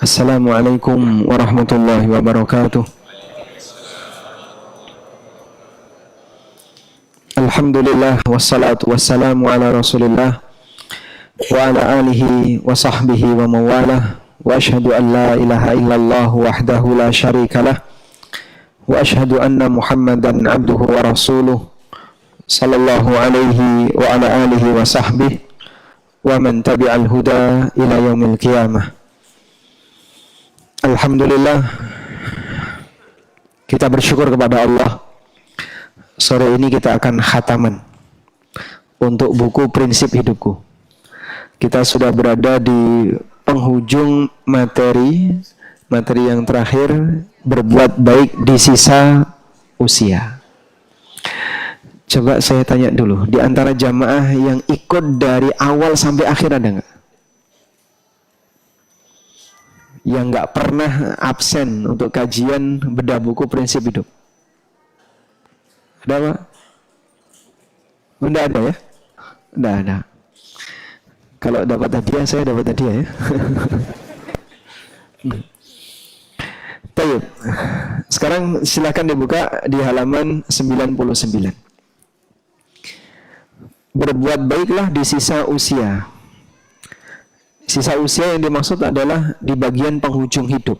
Assalamualaikum warahmatullahi wabarakatuh. Alhamdulillah wassalatu wassalamu ala Rasulillah wa ala alihi wa sahbihi wa mawalah wa ashhadu an la ilaha illallah wahdahu la syarikalah wa ashhadu anna Muhammadan abduhu wa rasuluh sallallahu alaihi wa ala alihi wa sahbihi wa man tabi'al huda ila yaumil qiyamah. Alhamdulillah, kita bersyukur kepada Allah. Sore ini kita akan khataman untuk buku Prinsip Hidupku. Kita sudah berada di penghujung materi yang terakhir, berbuat baik di sisa usia. Coba saya tanya dulu, di antara jamaah yang ikut dari awal sampai akhir ada nggak? Yang nggak pernah absen untuk kajian bedah buku Prinsip Hidup? Ada Pak? Tidak ada ya? Tidak ada. Kalau dapat hadiah, saya dapat hadiah ya. Baik. Sekarang silakan dibuka di halaman 99. Berbuat baiklah di sisa usia. Sisa usia yang dimaksud adalah di bagian penghujung hidup.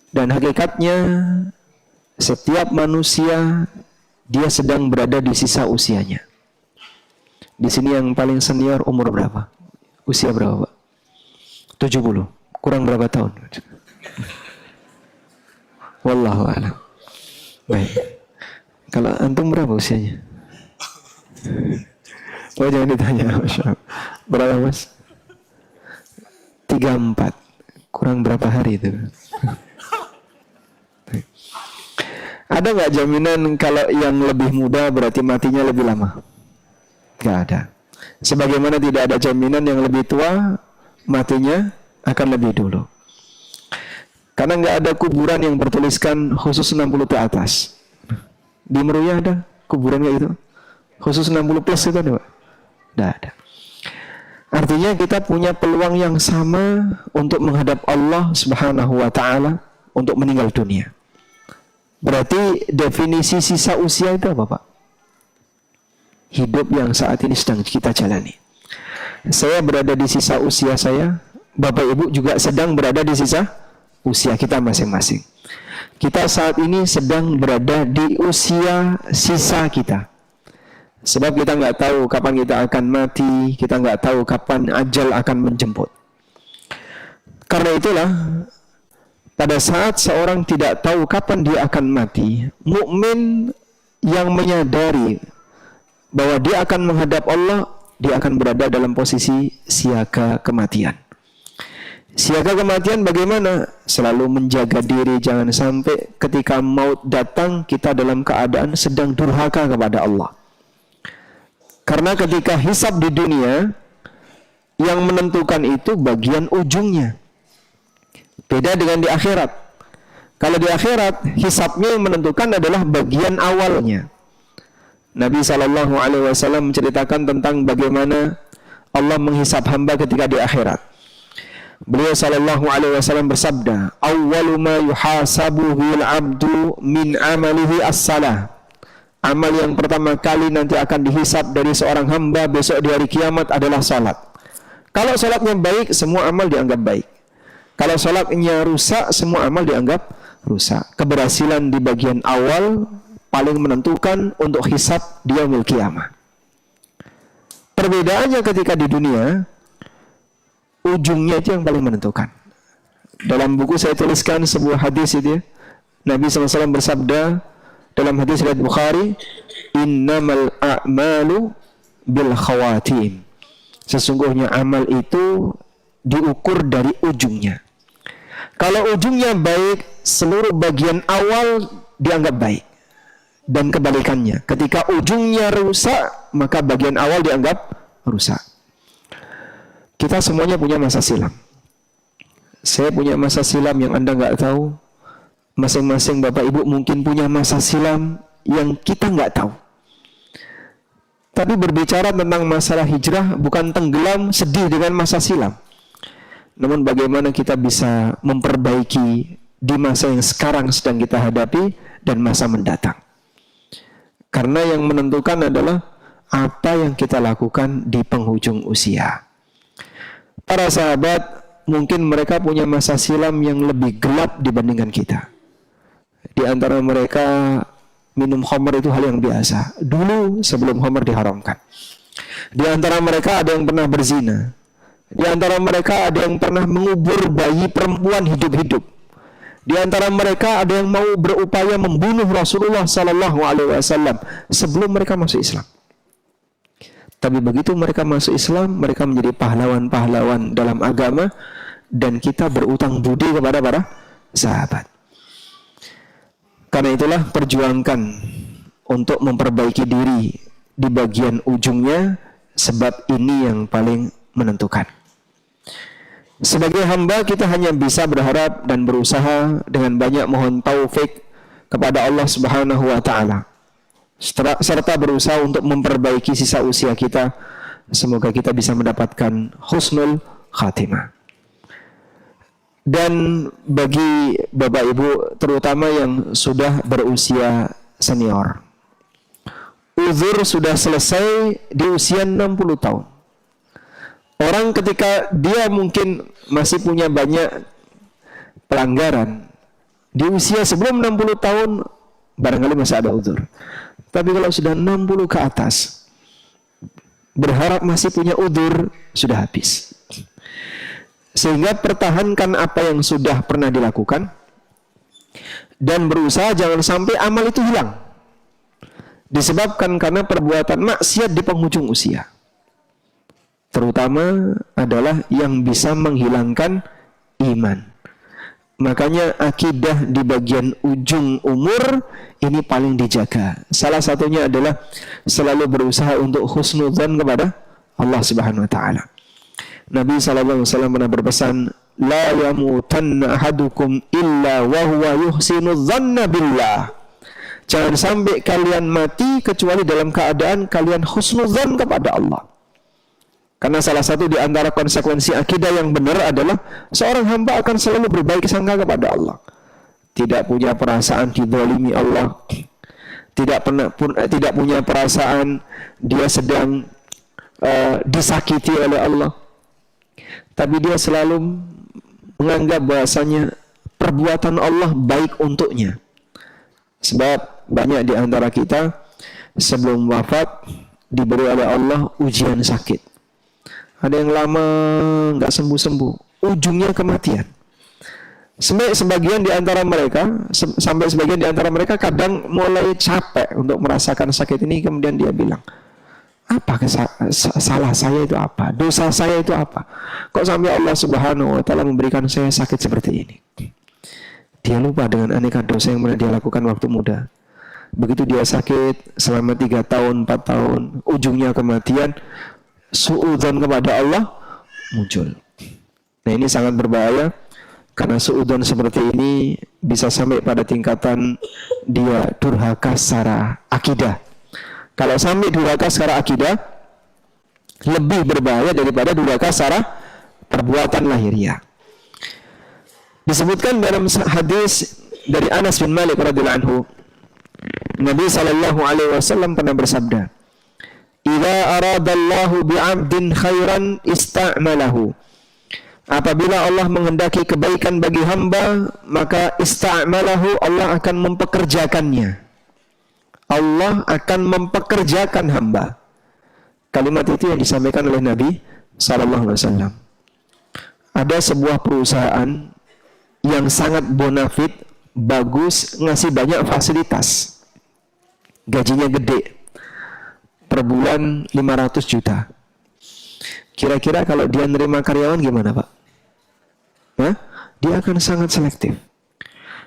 Dan hakikatnya setiap manusia dia sedang berada di sisa usianya. Di sini yang paling senior umur berapa? Usia berapa, Pak? 70. Kurang berapa tahun? Wallahu a'lam. Baik. Kalau antum berapa usianya? Oh, jangan ditanya. Berapa, Mas? 34. Kurang berapa hari itu? Ada nggak jaminan kalau yang lebih muda berarti matinya lebih lama? Nggak ada. Sebagaimana tidak ada jaminan yang lebih tua matinya akan lebih dulu. Karena nggak ada kuburan yang bertuliskan khusus 60 ke atas. Di Meruya ada kuburan kayak itu? Khusus 60 plus itu ada, Pak? Nggak ada. Artinya kita punya peluang yang sama untuk menghadap Allah Subhanahu wa ta'ala untuk meninggal dunia. Berarti definisi sisa usia itu apa, Pak? Hidup yang saat ini sedang kita jalani. Saya berada di sisa usia saya, Bapak Ibu juga sedang berada di sisa usia kita masing-masing. Kita saat ini sedang berada di usia sisa kita. Sebab kita nggak tahu kapan kita akan mati, kita nggak tahu kapan ajal akan menjemput. Karena itulah, pada saat seorang tidak tahu kapan dia akan mati, mukmin yang menyadari bahwa dia akan menghadap Allah, dia akan berada dalam posisi siaga kematian. Siaga kematian bagaimana? Selalu menjaga diri, jangan sampai ketika maut datang kita dalam keadaan sedang durhaka kepada Allah. Karena ketika hisab di dunia, yang menentukan itu bagian ujungnya. Beda dengan di akhirat. Kalau di akhirat, hisabnya yang menentukan adalah bagian awalnya. Nabi SAW menceritakan tentang bagaimana Allah menghisab hamba ketika di akhirat. Beliau SAW bersabda, "Awwalu ma yuhasabuhu al-'abdu min amalihi as-salah." Amal yang pertama kali nanti akan dihisab dari seorang hamba besok di hari kiamat adalah salat. Kalau salatnya baik, semua amal dianggap baik. Kalau salatnya rusak, semua amal dianggap rusak. Keberhasilan di bagian awal paling menentukan untuk hisab di yaumil qiyamah. Perbedaannya ketika di dunia, ujungnya itu yang paling menentukan. Dalam buku saya tuliskan sebuah hadis itu ya. Nabi SAW bersabda dalam hadis riwayat Bukhari, "Innamal a'malu bil khawatim." Sesungguhnya amal itu diukur dari ujungnya. Kalau ujungnya baik, seluruh bagian awal dianggap baik. Dan kebalikannya, ketika ujungnya rusak, maka bagian awal dianggap rusak. Kita semuanya punya masa silam. Saya punya masa silam yang Anda nggak tahu. Masing-masing Bapak Ibu mungkin punya masa silam yang kita nggak tahu. Tapi berbicara tentang masalah hijrah bukan tenggelam sedih dengan masa silam. namun bagaimana kita bisa memperbaiki di masa yang sekarang sedang kita hadapi dan masa mendatang. Karena yang menentukan adalah apa yang kita lakukan di penghujung usia. Para sahabat mungkin mereka punya masa silam yang lebih gelap dibandingkan kita. Di antara mereka minum khamr itu hal yang biasa. Dulu sebelum khamr diharamkan. Di antara mereka ada yang pernah berzina. Di antara mereka ada yang pernah mengubur bayi perempuan hidup-hidup. Di antara mereka ada yang mau berupaya membunuh Rasulullah sallallahu alaihi wasallam sebelum mereka masuk Islam. Tapi begitu mereka masuk Islam, mereka menjadi pahlawan-pahlawan dalam agama dan kita berutang budi kepada para sahabat. Karena itulah perjuangkan untuk memperbaiki diri di bagian ujungnya, sebab ini yang paling menentukan. Sebagai hamba kita hanya bisa berharap dan berusaha dengan banyak mohon taufik kepada Allah Subhanahu wa taala, serta berusaha untuk memperbaiki sisa usia kita. Semoga kita bisa mendapatkan husnul khatimah. Dan bagi Bapak Ibu terutama yang sudah berusia senior, uzur sudah selesai di usia 60 tahun. Orang ketika dia mungkin masih punya banyak pelanggaran di usia sebelum 60 tahun barangkali masih ada uzur. Tapi kalau sudah 60 ke atas, berharap masih punya uzur sudah habis. Sehingga pertahankan apa yang sudah pernah dilakukan dan berusaha jangan sampai amal itu hilang. Disebabkan karena perbuatan maksiat di penghujung usia. Terutama adalah yang bisa menghilangkan iman. Makanya akidah di bagian ujung umur ini paling dijaga. Salah satunya adalah selalu berusaha untuk husnudzan kepada Allah Subhanahu wa taala. Nabi sallallahu alaihi wasallam pernah berpesan, la yamutanna ahadukum illa wa huwa yuhsinu dzanna billah. Jangan sampai kalian mati kecuali dalam keadaan kalian husnudzan kepada Allah. Karena salah satu di antara konsekuensi akidah yang benar adalah seorang hamba akan selalu berbaik sangka kepada Allah. Tidak punya perasaan dizalimi Allah. Tidak punya perasaan dia sedang disakiti oleh Allah. Tapi dia selalu menganggap bahasanya perbuatan Allah baik untuknya. Sebab banyak di antara kita sebelum wafat diberi oleh Allah ujian sakit. Ada yang lama nggak sembuh-sembuh, ujungnya kematian. Sampai sebagian di antara mereka kadang mulai capek untuk merasakan sakit ini, kemudian dia bilang, apa salah saya itu apa? Dosa saya itu apa? Kok sampai Allah Subhanahu wa taala memberikan saya sakit seperti ini? Dia lupa dengan aneka dosa yang pernah dia lakukan waktu muda. Begitu dia sakit selama 3 tahun, 4 tahun, ujungnya kematian, suudzon kepada Allah muncul. Nah, ini sangat berbahaya karena suudzon seperti ini bisa sampai pada tingkatan dia durhaka secara akidah. Kalau sampai durhaka secara akidah lebih berbahaya daripada durhaka secara perbuatan lahiriah. Disebutkan dalam hadis dari Anas bin Malik radhiyallahu anhu, Nabi sallallahu alaihi wasallam pernah bersabda, "Idza aradallahu bi'abdin khairan ista'malahu." Apabila Allah menghendaki kebaikan bagi hamba, maka ista'malahu, Allah akan mempekerjakannya. Allah akan mempekerjakan hamba. Kalimat itu yang disampaikan oleh Nabi sallallahu alaihi wasallam. Ada sebuah perusahaan yang sangat bonafit, bagus, ngasih banyak fasilitas. Gajinya gede. Per bulan 500 juta. Kira-kira kalau dia nerima karyawan gimana, Pak? Hah? Dia akan sangat selektif.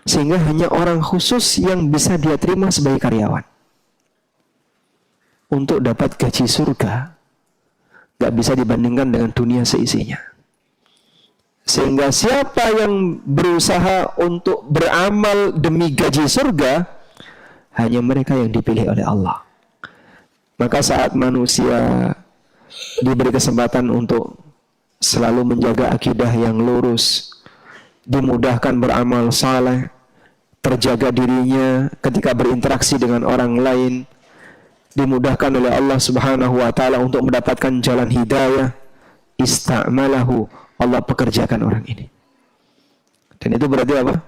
Sehingga hanya orang khusus yang bisa dia terima sebagai karyawan. Untuk dapat gaji surga, gak bisa dibandingkan dengan dunia seisinya. Sehingga siapa yang berusaha untuk beramal demi gaji surga, hanya mereka yang dipilih oleh Allah. Maka saat manusia diberi kesempatan untuk selalu menjaga akidah yang lurus, dimudahkan beramal saleh, terjaga dirinya ketika berinteraksi dengan orang lain, dimudahkan oleh Allah Subhanahu wa taala untuk mendapatkan jalan hidayah, ista'malahu, Allah pekerjakan orang ini. Dan itu berarti apa?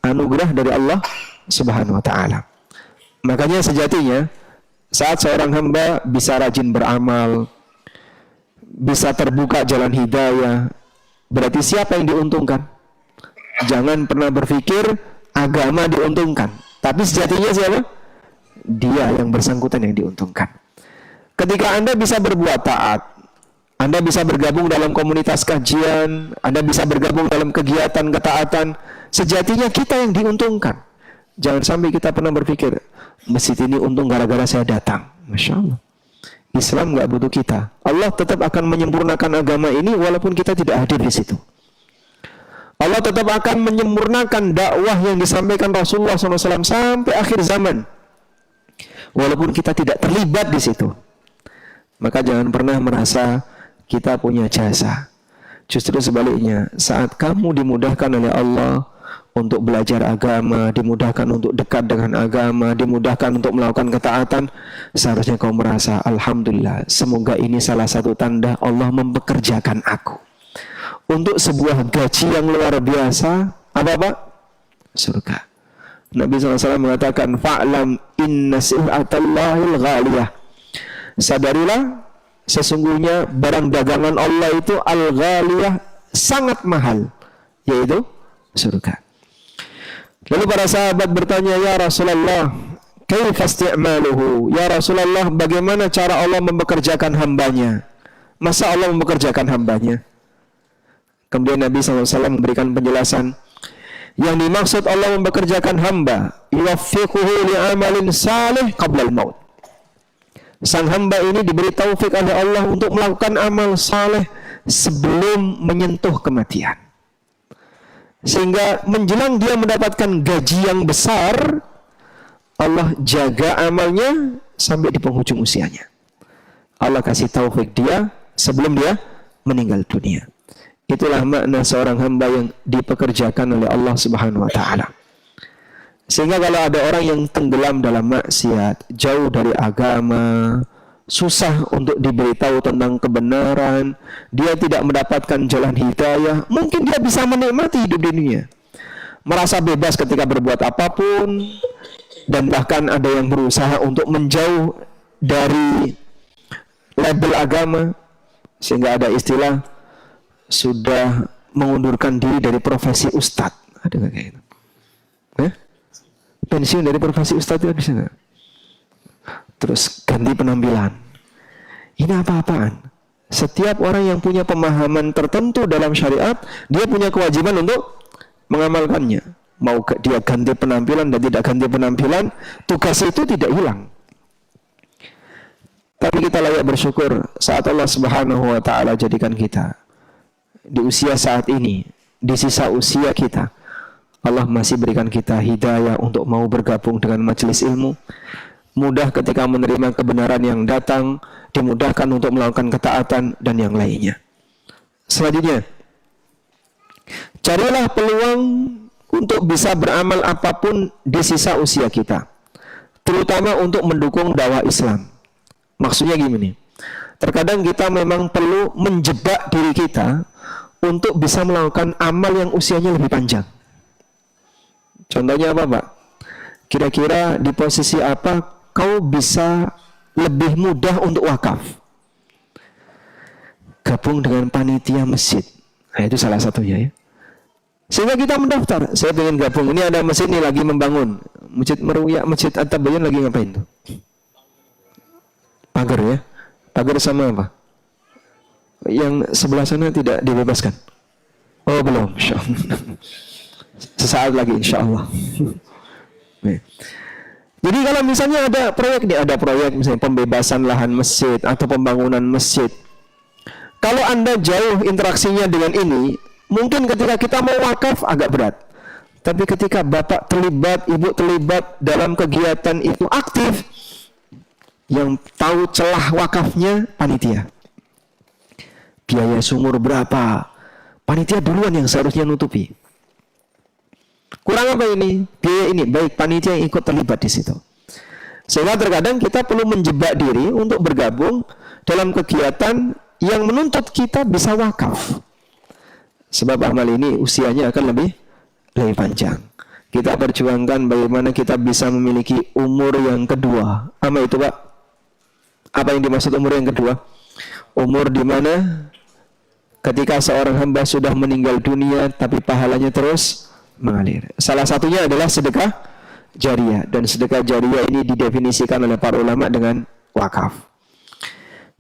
Anugerah dari Allah Subhanahu wa taala. Makanya sejatinya saat seorang hamba bisa rajin beramal, bisa terbuka jalan hidayah, berarti siapa yang diuntungkan? Jangan pernah berpikir agama diuntungkan, tapi sejatinya siapa? Dia yang bersangkutan yang diuntungkan. Ketika Anda bisa berbuat taat, Anda bisa bergabung dalam komunitas kajian, Anda bisa bergabung dalam kegiatan ketaatan, sejatinya kita yang diuntungkan. Jangan sampai kita pernah berpikir, masjid ini untung gara-gara saya datang. Masya Allah. Islam nggak butuh kita. Allah tetap akan menyempurnakan agama ini walaupun kita tidak hadir di situ. Allah tetap akan menyempurnakan dakwah yang disampaikan Rasulullah SAW sampai akhir zaman, walaupun kita tidak terlibat di situ. Maka jangan pernah merasa kita punya jasa. Justru sebaliknya, saat kamu dimudahkan oleh Allah untuk belajar agama, dimudahkan untuk dekat dengan agama, dimudahkan untuk melakukan ketaatan, seharusnya kau merasa, alhamdulillah, semoga ini salah satu tanda Allah mempekerjakan aku untuk sebuah gaji yang luar biasa. Apa Pak? Surga. Nabi SAW mengatakan, fa'lam inna sil'atallahil ghaliyah. Sadarilah, sesungguhnya barang dagangan Allah itu al-ghaliyah, sangat mahal, yaitu surga. Lalu para sahabat bertanya, ya Rasulullah, kaifa isti'maluhu? Ya Rasulullah, bagaimana cara Allah mempekerjakan hambanya? Masa Allah mempekerjakan hambanya? Kemudian Nabi SAW memberikan penjelasan, yang dimaksud Allah mempekerjakan hamba, yuwaffiquhu li'amalin salih qabla al-maut. Sang hamba ini diberi taufik oleh Allah untuk melakukan amal saleh sebelum menyentuh kematian, sehingga menjelang dia mendapatkan gaji yang besar, Allah jaga amalnya sampai di penghujung usianya. Allah kasih taufik dia sebelum dia meninggal dunia. Itulah makna seorang hamba yang dipekerjakan oleh Allah Subhanahu wa taala. Sehingga kalau ada orang yang tenggelam dalam maksiat, jauh dari agama, susah untuk diberitahu tentang kebenaran, dia tidak mendapatkan jalan hidayah, mungkin dia bisa menikmati hidup di dunia, merasa bebas ketika berbuat apapun, dan bahkan ada yang berusaha untuk menjauh dari label agama, sehingga ada istilah sudah mengundurkan diri dari profesi ustadz. Ada nggak kayak gitu? Pensiun dari profesi ustadz itu bisa nggak? Terus ganti penampilan. Ini apa-apaan? Setiap orang yang punya pemahaman tertentu dalam syariat, dia punya kewajiban untuk mengamalkannya. Mau dia ganti penampilan dan tidak ganti penampilan, tugas itu tidak hilang. Tapi kita layak bersyukur saat Allah Subhanahu wa taala jadikan kita di usia saat ini, di sisa usia kita, Allah masih berikan kita hidayah untuk mau bergabung dengan majelis ilmu, mudah ketika menerima kebenaran yang datang, dimudahkan untuk melakukan ketaatan dan yang lainnya. Selanjutnya, carilah peluang untuk bisa beramal apapun di sisa usia kita, terutama untuk mendukung dakwah Islam. Maksudnya gini, terkadang kita memang perlu menjebak diri kita untuk bisa melakukan amal yang usianya lebih panjang. Contohnya apa Pak? Kira-kira di posisi apa kau bisa lebih mudah untuk wakaf? Gabung dengan panitia masjid. Nah, itu salah satunya ya. Sehingga kita mendaftar, saya ingin gabung. Ini ada masjid ini lagi membangun. Masjid Meruya, Masjid At-Tabayun lagi ngapain tuh? Pagar ya. Pagar sama apa? Yang sebelah sana tidak dibebaskan? Oh belum, insyaallah. Sesaat lagi insyaallah. Jadi kalau misalnya ada proyek misalnya pembebasan lahan masjid atau pembangunan masjid, kalau Anda jauh interaksinya dengan ini, mungkin ketika kita mau wakaf agak berat. Tapi ketika bapak terlibat, ibu terlibat dalam kegiatan itu aktif, yang tahu celah wakafnya panitia. biaya sumur berapa. Panitia duluan yang seharusnya nutupi. Kurang apa ini? Biaya ini. Baik, panitia yang ikut terlibat di situ. Sehingga terkadang kita perlu menjebak diri untuk bergabung dalam kegiatan yang menuntut kita bisa wakaf. Sebab amal ini usianya akan lebih panjang. Kita perjuangkan bagaimana kita bisa memiliki umur yang kedua. Apa itu, Pak? Apa yang dimaksud umur yang kedua? Umur di mana ketika seorang hamba sudah meninggal dunia tapi pahalanya terus mengalir. Salah satunya adalah sedekah jariyah, dan sedekah jariyah ini didefinisikan oleh para ulama dengan wakaf.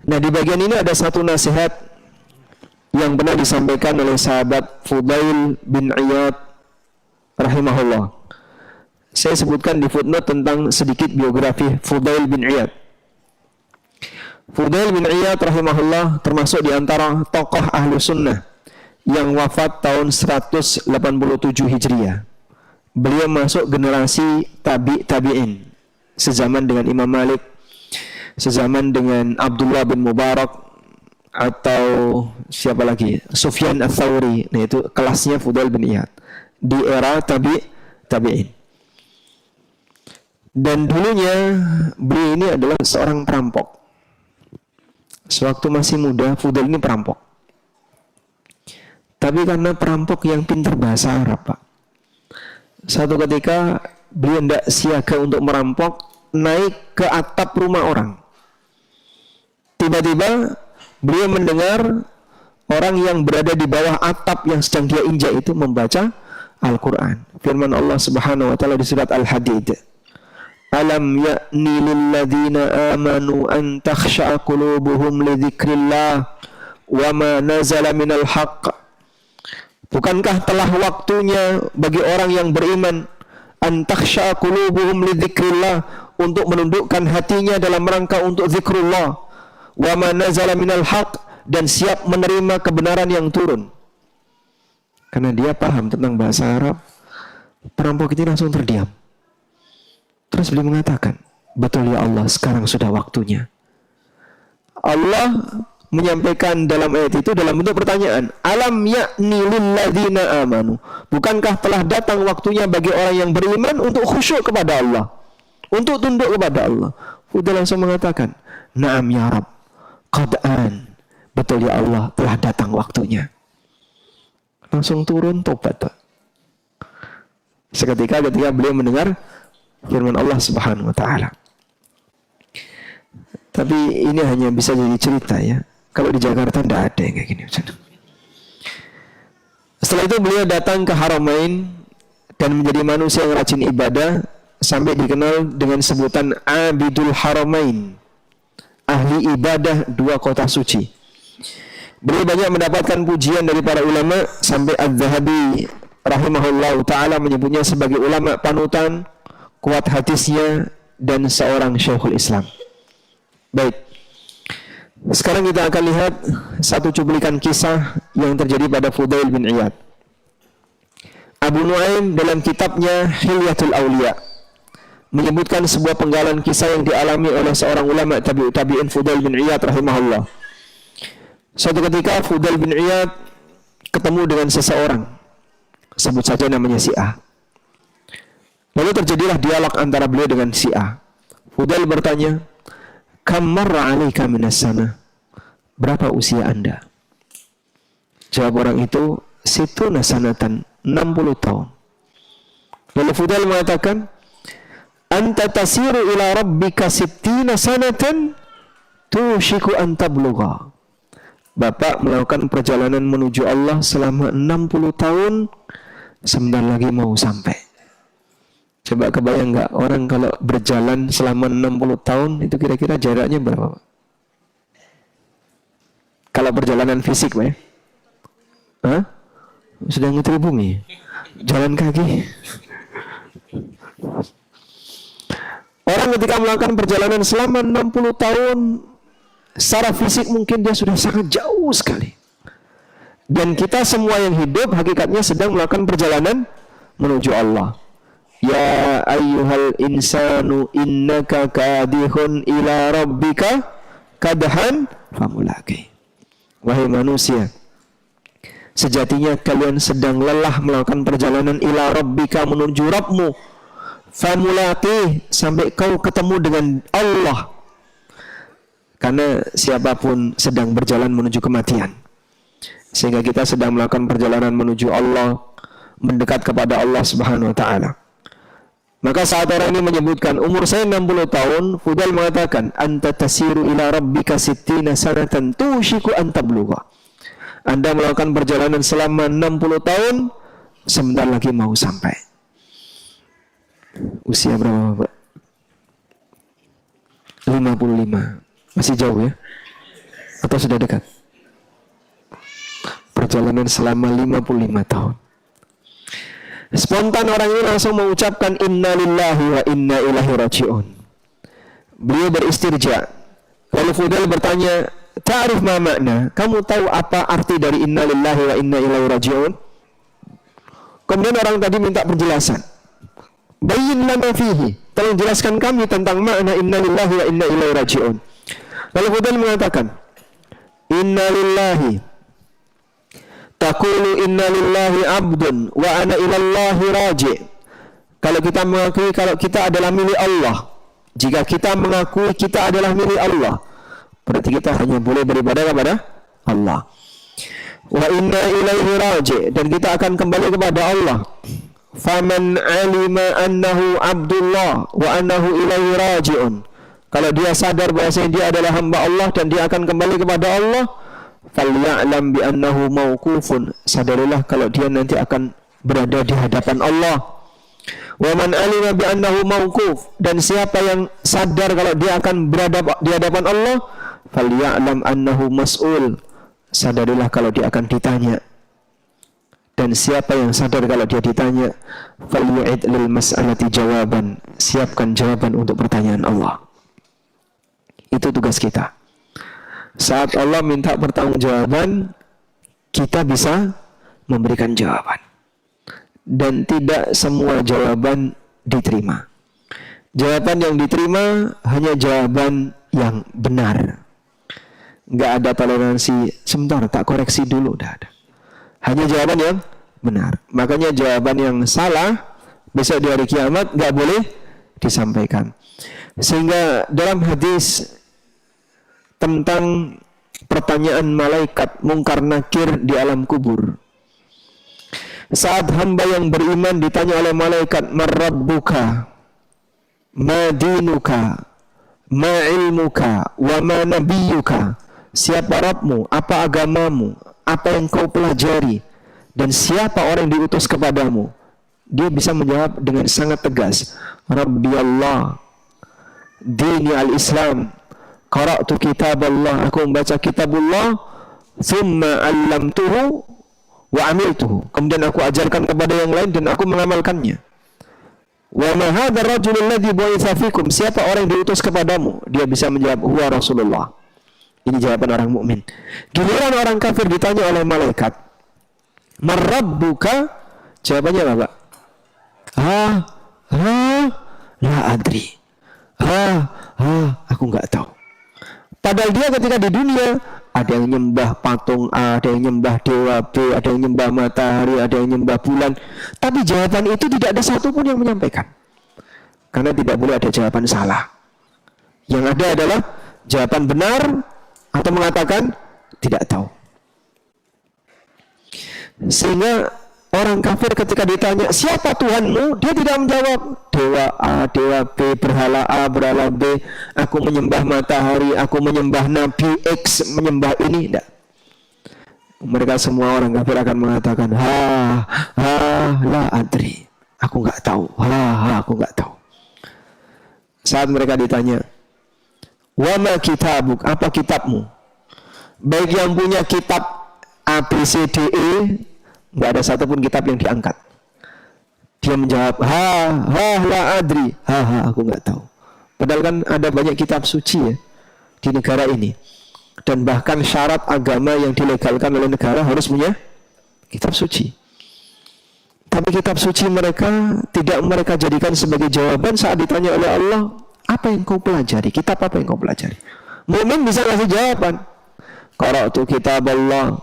Nah, di bagian ini ada satu nasihat yang pernah disampaikan oleh sahabat Fudail bin Iyad rahimahullah. Saya sebutkan di footnote tentang sedikit biografi Fudail bin Iyad. Fudail bin Iyad rahimahullah termasuk di antara tokoh ahlu sunnah yang wafat tahun 187 Hijriah. Beliau masuk generasi tabi'in, sezaman dengan Imam Malik, sezaman dengan Abdullah bin Mubarak, atau siapa lagi, Sufyan Ats-Tsauri. Nah, itu kelasnya Fudail bin Iyad di era tabi'in. Dan dulunya beliau ini adalah seorang perampok. Sewaktu masih muda, Fudail ini perampok. Tapi karena perampok yang pintar bahasa Arab, Pak. Satu ketika beliau tidak siaga untuk merampok, naik ke atap rumah orang. Tiba-tiba beliau mendengar orang yang berada di bawah atap yang sedang dia injak itu membaca Al-Quran. Firman Allah Subhanahu wa taala di surat Al-Hadid. Alam ya'ni lilladzina amanu an takhsha'a qulubuhum li dzikrillah wa ma nazala minal haqq. Bukankah telah waktunya bagi orang yang beriman an takhsha'a qulubuhum li dzikrillah, untuk menundukkan hatinya dalam rangka untuk zikrullah, wa ma nazala minal haqq, dan siap menerima kebenaran yang turun. Karena dia paham tentang bahasa Arab, perampok itu langsung terdiam. Terus beliau mengatakan, betul ya Allah, sekarang sudah waktunya. Allah menyampaikan dalam ayat itu dalam bentuk pertanyaan. Alam ya'ni lilladzina amanu. Bukankah telah datang waktunya bagi orang yang beriman untuk khusyuk kepada Allah, untuk tunduk kepada Allah? Udah langsung mengatakan, na'am ya Rabb, qad'an. Betul ya Allah, telah datang waktunya. Langsung turun tobat. Seketika ketika beliau mendengar firman Allah Subhanahu wa taala. Tapi ini hanya bisa jadi cerita ya. Kalau di Jakarta tidak ada yang kayak gini. Setelah itu beliau datang ke Haramain dan menjadi manusia yang rajin ibadah sampai dikenal dengan sebutan Abidul Haramain, ahli ibadah dua kota suci. Beliau banyak mendapatkan pujian dari para ulama sampai Az-Zahabi rahimahullah ta'ala menyebutnya sebagai ulama panutan, kuat hadisnya, dan seorang syekhul Islam. Baik, sekarang kita akan lihat satu cuplikan kisah yang terjadi pada Fudail bin Iyad. Abu Nuaim dalam kitabnya Hilyatul Awliya menyebutkan sebuah penggalan kisah yang dialami oleh seorang ulama tabi'in Fudail bin Iyad rahimahullah. Suatu ketika Fudail bin Iyad ketemu dengan seseorang, sebut saja namanya si A. Lalu terjadilah dialog antara beliau dengan si A. Fudail bertanya, kam marra 'alaika minas sana? Berapa usia Anda? Jawab orang itu, situna sanatan, 60 tahun. Lalu Fudail mengatakan, anta tasiru ila rabbika sittina sanatan tushiku an tablugha. Bapak melakukan perjalanan menuju Allah selama 60 tahun, sebentar lagi mau sampai. Coba kebayang nggak orang kalau berjalan selama 60 tahun itu kira-kira jaraknya berapa? Kalau perjalanan fisik, Pak ya? Hah? Sudah ngitri bumi? Jalan kaki? Orang ketika melakukan perjalanan selama 60 tahun, secara fisik mungkin dia sudah sangat jauh sekali. Dan kita semua yang hidup hakikatnya sedang melakukan perjalanan menuju Allah. Ya ayyuhal insanu innaka kadihun ila rabbika kadhan famulaqi. wahai manusia, sejatinya kalian sedang lelah melakukan perjalanan ila rabbika, menuju Rabbmu, famulaqih, sampai kau ketemu dengan Allah. Karena siapapun sedang berjalan menuju kematian, sehingga kita sedang melakukan perjalanan menuju Allah, mendekat kepada Allah Subhanahu wa ta'ala. Maka saat orang ini menyebutkan umur saya 60 tahun, Fudail mengatakan, anta tasiru ila rabbika sittina sanatan tushiku an tablugha. Anda melakukan perjalanan selama 60 tahun, sebentar lagi mau sampai. Usia berapa, Pak? 55. Masih jauh ya? Atau sudah dekat? Perjalanan selama 55 tahun. Spontan orang ini langsung mengucapkan inna lillahi wa inna ilaihi raji'un. Beliau beristirja. Lalu Fudail bertanya, ta'rif ma makna? Kamu tahu apa arti dari inna lillahi wa inna ilaihi raji'un? Kemudian orang tadi minta penjelasan. Bayyin lana fihi. Tolong jelaskan kami tentang makna inna lillahi wa inna ilaihi raji'un. Lalu Fudail mengatakan, inna lillahi taqulu inna lillahi abdun wa ana ilallahi raji'. Kalau kita mengakui kalau kita adalah milik Allah, jika kita mengakui kita adalah milik Allah, berarti kita hanya boleh beribadah kepada Allah. Wa inna ilaihi raji', dan kita akan kembali kepada Allah. Faman alima annahu abdullah wa annahu ilaihi raji'un. Kalau dia sadar bahwa dia adalah hamba Allah dan dia akan kembali kepada Allah, falya'lam bi annahu mauqufun. Sadarilah kalau dia nanti akan berada di hadapan Allah. Wa man alima bi annahu mauquf, dan siapa yang sadar kalau dia akan berada di hadapan Allah, falya'lam annahu mas'ul. Sadarilah kalau dia akan ditanya. Dan siapa yang sadar kalau dia ditanya, falyu'id lil mas'alati jawaban. Siapkan jawaban untuk pertanyaan Allah. Itu tugas kita. Saat Allah minta pertanggungjawaban, kita bisa memberikan jawaban. Dan tidak semua jawaban diterima. Jawaban yang diterima hanya jawaban yang benar. Nggak ada toleransi, sebentar tak koreksi dulu, udah ada. Hanya jawaban yang benar. Makanya jawaban yang salah besok di hari kiamat nggak boleh disampaikan. Sehingga dalam hadis tentang pertanyaan malaikat mungkar nakir di alam kubur, saat hamba yang beriman ditanya oleh malaikat, marrabbuka, ma dinuka, ma ilmuka, wa ma nabiyuka. Siapa Rabbmu, apa agamamu, apa yang kau pelajari, dan siapa orang yang diutus kepadamu? Dia bisa menjawab dengan sangat tegas, Rabbi Allah, dini al-Islam, qara'tu kitab Allah, aku membaca kitabullah, thumma allamtuhu wa amiltuhu, kemudian aku ajarkan kepada yang lain dan aku mengamalkannya. Wa ma hadzal rajul alladhi bu'itsa fikum, siapa orang yang diutus kepadamu? Dia bisa menjawab, huwa Rasulullah. Ini jawaban orang mukmin. Giliran orang kafir ditanya oleh malaikat, marrabbuka, jawabannya apa, Pak? La adri. Aku nggak tahu. Padahal dia ketika di dunia ada yang nyembah patung A, ada yang nyembah dewa B, ada yang nyembah matahari, ada yang nyembah bulan. Tapi jawaban itu tidak ada satupun yang menyampaikan. Karena tidak boleh ada jawaban salah. Yang ada adalah jawaban benar atau mengatakan tidak tahu. Sehingga orang kafir ketika ditanya siapa Tuhanmu, dia tidak menjawab dewa A, dewa B, berhala A, berhala B, aku menyembah matahari, aku menyembah Nabi X, menyembah ini. Tidak. Mereka semua orang kafir akan mengatakan la adri, aku nggak tahu, aku nggak tahu. Saat mereka ditanya, wa ma kitabuk, apa kitabmu? Baik yang punya kitab A, B, C, D, E, nggak ada satupun kitab yang diangkat. Dia menjawab, la adri, aku nggak tahu. Padahal kan ada banyak kitab suci ya di negara ini. Dan bahkan syarat agama yang dilegalkan oleh negara harus punya kitab suci. Tapi kitab suci mereka tidak mereka jadikan sebagai jawaban saat ditanya oleh Allah, apa yang kau pelajari? Kitab apa yang kau pelajari? Mukmin bisa kasih jawaban. qara'tu kitaballah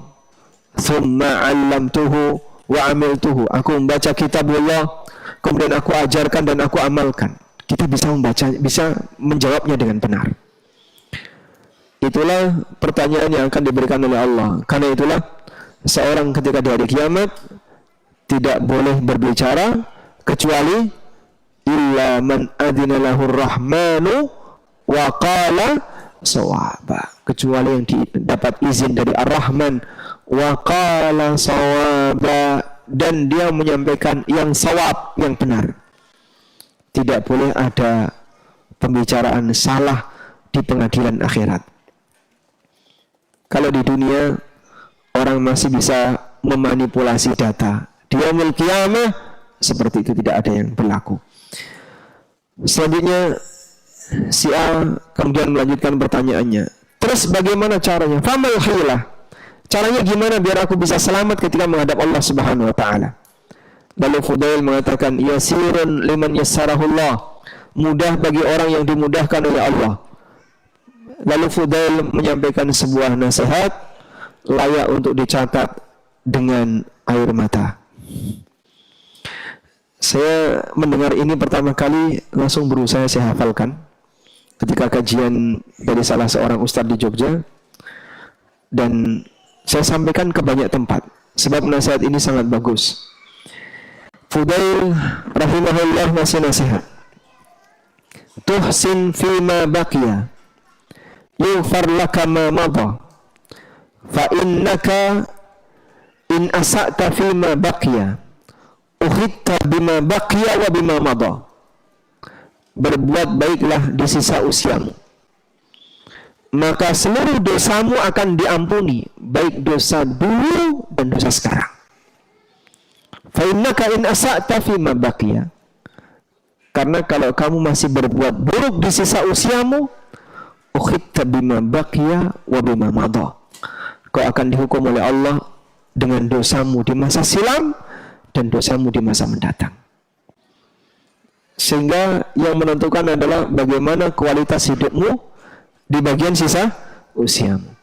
thumma 'allamtuhu wa 'amiltuhu. Aku membaca kitabullah, kemudian aku ajarkan dan aku amalkan. Kita bisa membaca, bisa menjawabnya dengan benar. Itulah pertanyaan yang akan diberikan oleh Allah. Karena itulah seorang ketika di hari kiamat tidak boleh berbicara kecuali illa man adzina lahur rahmanu wa qala shawaba, kecuali yang dapat izin dari Ar-Rahman, wa qala shawaba, dan dia menyampaikan yang shawab, yang benar. Tidak boleh ada pembicaraan salah di pengadilan akhirat. Kalau di dunia orang masih bisa memanipulasi data, di yaumul qiyamah seperti itu tidak ada yang berlaku. Selanjutnya si A kemudian melanjutkan pertanyaannya. Terus bagaimana caranya? Famal hilah. Caranya gimana biar aku bisa selamat ketika menghadap Allah Subhanahu wa taala? Lalu Fudail mengatakan, yasirun liman yassarahullah. Mudah bagi orang yang dimudahkan oleh Allah. Lalu Fudail menyampaikan sebuah nasihat layak untuk dicatat dengan air mata. Saya mendengar ini pertama kali langsung berusaha saya hafalkan ketika kajian dari salah seorang ustadz di Jogja, dan saya sampaikan ke banyak tempat sebab nasihat ini sangat bagus. Fudail rahimahullah ngasih nasihat, tuhsin fima baqiya yughfar laka ma madha fa innaka in asa'ta fima baqiya ukhitta bima baqiya wa bima madha. Berbuat baiklah di sisa usiamu, maka seluruh dosamu akan diampuni, baik dosa dulu dan dosa sekarang. Fa innaka in asa'ta fima baqiya, karena kalau kamu masih berbuat buruk di sisa usiamu, ukhitta bima baqiya wa bima madha, kau akan dihukum oleh Allah dengan dosamu di masa silam dan dosamu di masa mendatang. Sehingga yang menentukan adalah bagaimana kualitas hidupmu di bagian sisa usiamu.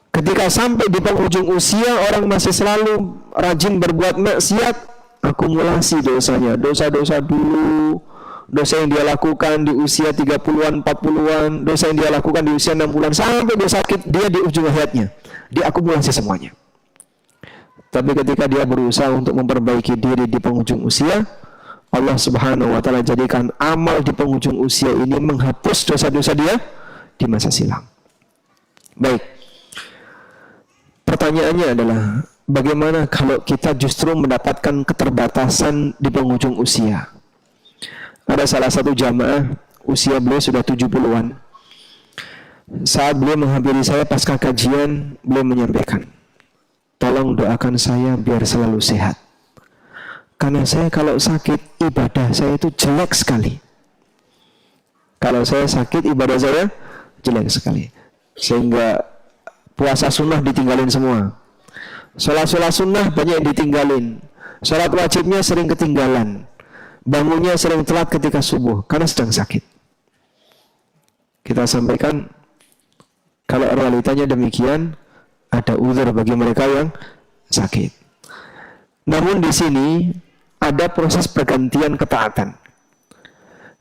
Ketika sampai di penghujung usia orang masih selalu rajin berbuat maksiat, akumulasi dosanya, dosa-dosa dulu, dosa yang dia lakukan di usia 30-an, 40-an, dosa yang dia lakukan di usia 60-an, sampai dia sakit, dia di ujung hayatnya, diakumulasi semuanya. Tapi ketika dia berusaha untuk memperbaiki diri di penghujung usia, Allah Subhanahu wa taala jadikan amal di penghujung usia ini menghapus dosa-dosa dia di masa silam. Baik. Pertanyaannya adalah, bagaimana kalau kita justru mendapatkan keterbatasan di penghujung usia? Ada salah satu jamaah, usia beliau sudah 70-an. Saat beliau menghampiri saya pasca kajian, beliau menyampaikan, tolong doakan saya biar selalu sehat. Karena saya kalau sakit, ibadah saya itu jelek sekali. Kalau saya sakit, ibadah saya jelek sekali. Sehingga puasa sunnah ditinggalin semua. Sholat sunnah banyak yang ditinggalin. Sholat wajibnya sering ketinggalan. Bangunnya sering telat ketika subuh, karena sedang sakit. Kita sampaikan, kalau realitanya demikian, ada uzur bagi mereka yang sakit. Namun di sini ada proses pergantian ketaatan.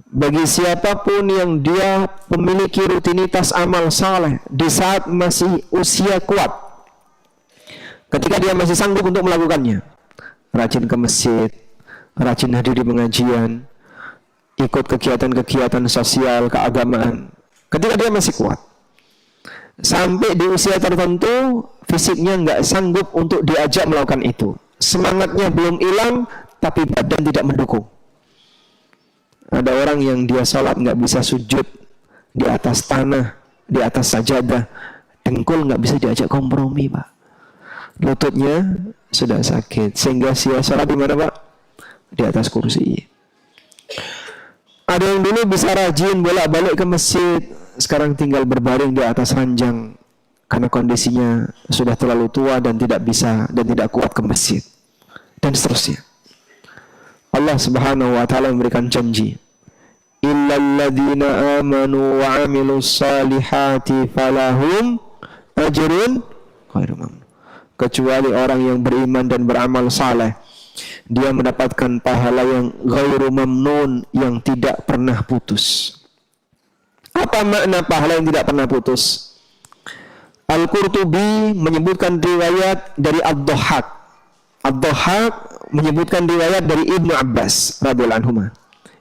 Bagi siapapun yang dia memiliki rutinitas amal saleh di saat masih usia kuat, ketika dia masih sanggup untuk melakukannya, rajin ke masjid, rajin hadir di pengajian, ikut kegiatan-kegiatan sosial keagamaan, ketika dia masih kuat, sampai di usia tertentu fisiknya nggak sanggup untuk diajak melakukan itu, semangatnya belum hilang tapi badan tidak mendukung. Ada orang yang dia sholat nggak bisa sujud di atas tanah, di atas sajadah, dengkul nggak bisa diajak kompromi, Pak. Lututnya sudah sakit, sehingga dia sholat di mana, Pak? Di atas kursi. Ada yang dulu bisa rajin bolak-balik ke masjid, sekarang tinggal berbaring di atas ranjang karena kondisinya sudah terlalu tua dan tidak bisa dan tidak kuat ke masjid, dan seterusnya. Allah Subhanahu wa taala memberikan janji, illal ladzina amanu wa amilus salihati falahum ajrun ghairu mamnun. Kecuali orang yang beriman dan beramal saleh, dia mendapatkan pahala yang ghairu mamnun, yang tidak pernah putus. Apa makna pahala yang tidak pernah putus? Al-Qurtubi menyebutkan riwayat dari Ad-Dhahhak. Ad-Dhahhak menyebutkan riwayat dari Ibnu Abbas radhiyallahu anhu.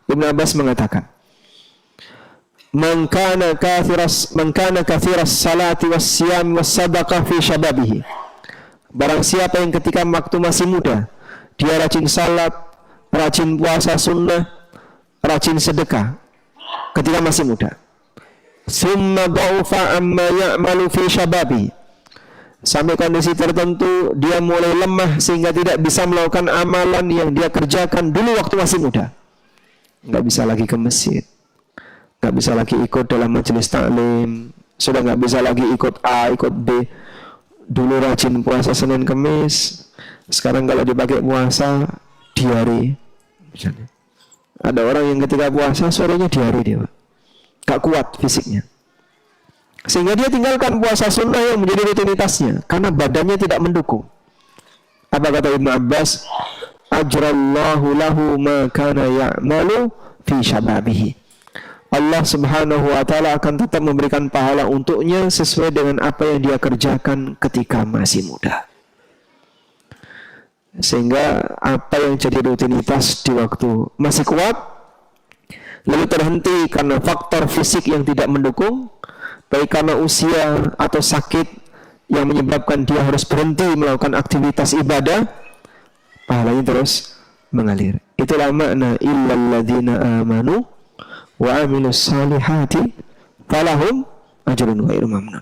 Ibnu Abbas mengatakan, Man kana kathiras salati was siyam was sadaqah fi syababihi. Barang siapa yang ketika waktu masih muda, dia rajin salat, rajin puasa sunnah, rajin sedekah ketika masih muda. Summa dha'ufa amma ya'malu fi syababi. Sampai kondisi tertentu dia mulai lemah sehingga tidak bisa melakukan amalan yang dia kerjakan dulu waktu masih muda. Nggak bisa lagi ke masjid, nggak bisa lagi ikut dalam majelis taklim, sudah nggak bisa lagi ikut A, ikut B. Dulu rajin puasa Senin Kemis, sekarang kalau dipakai puasa diare misalnya. Ada orang yang ketika puasa sorenya diare dia, Pak. Gak kuat fisiknya, sehingga dia tinggalkan puasa sunnah yang menjadi rutinitasnya karena badannya tidak mendukung. Apa kata Ibnu Abbas? Ajrallahu lahu ma kana ya'malu fi syababihi. Allah subhanahu wa ta'ala akan tetap memberikan pahala untuknya sesuai dengan apa yang dia kerjakan ketika masih muda. Sehingga apa yang jadi rutinitas di waktu masih kuat, lalu terhenti karena faktor fisik yang tidak mendukung, baik karena usia atau sakit yang menyebabkan dia harus berhenti melakukan aktivitas ibadah, pahalanya terus mengalir. Itulah makna illal ladzina amanu wa amilus salihati falahum ajrun ghairu mamnun.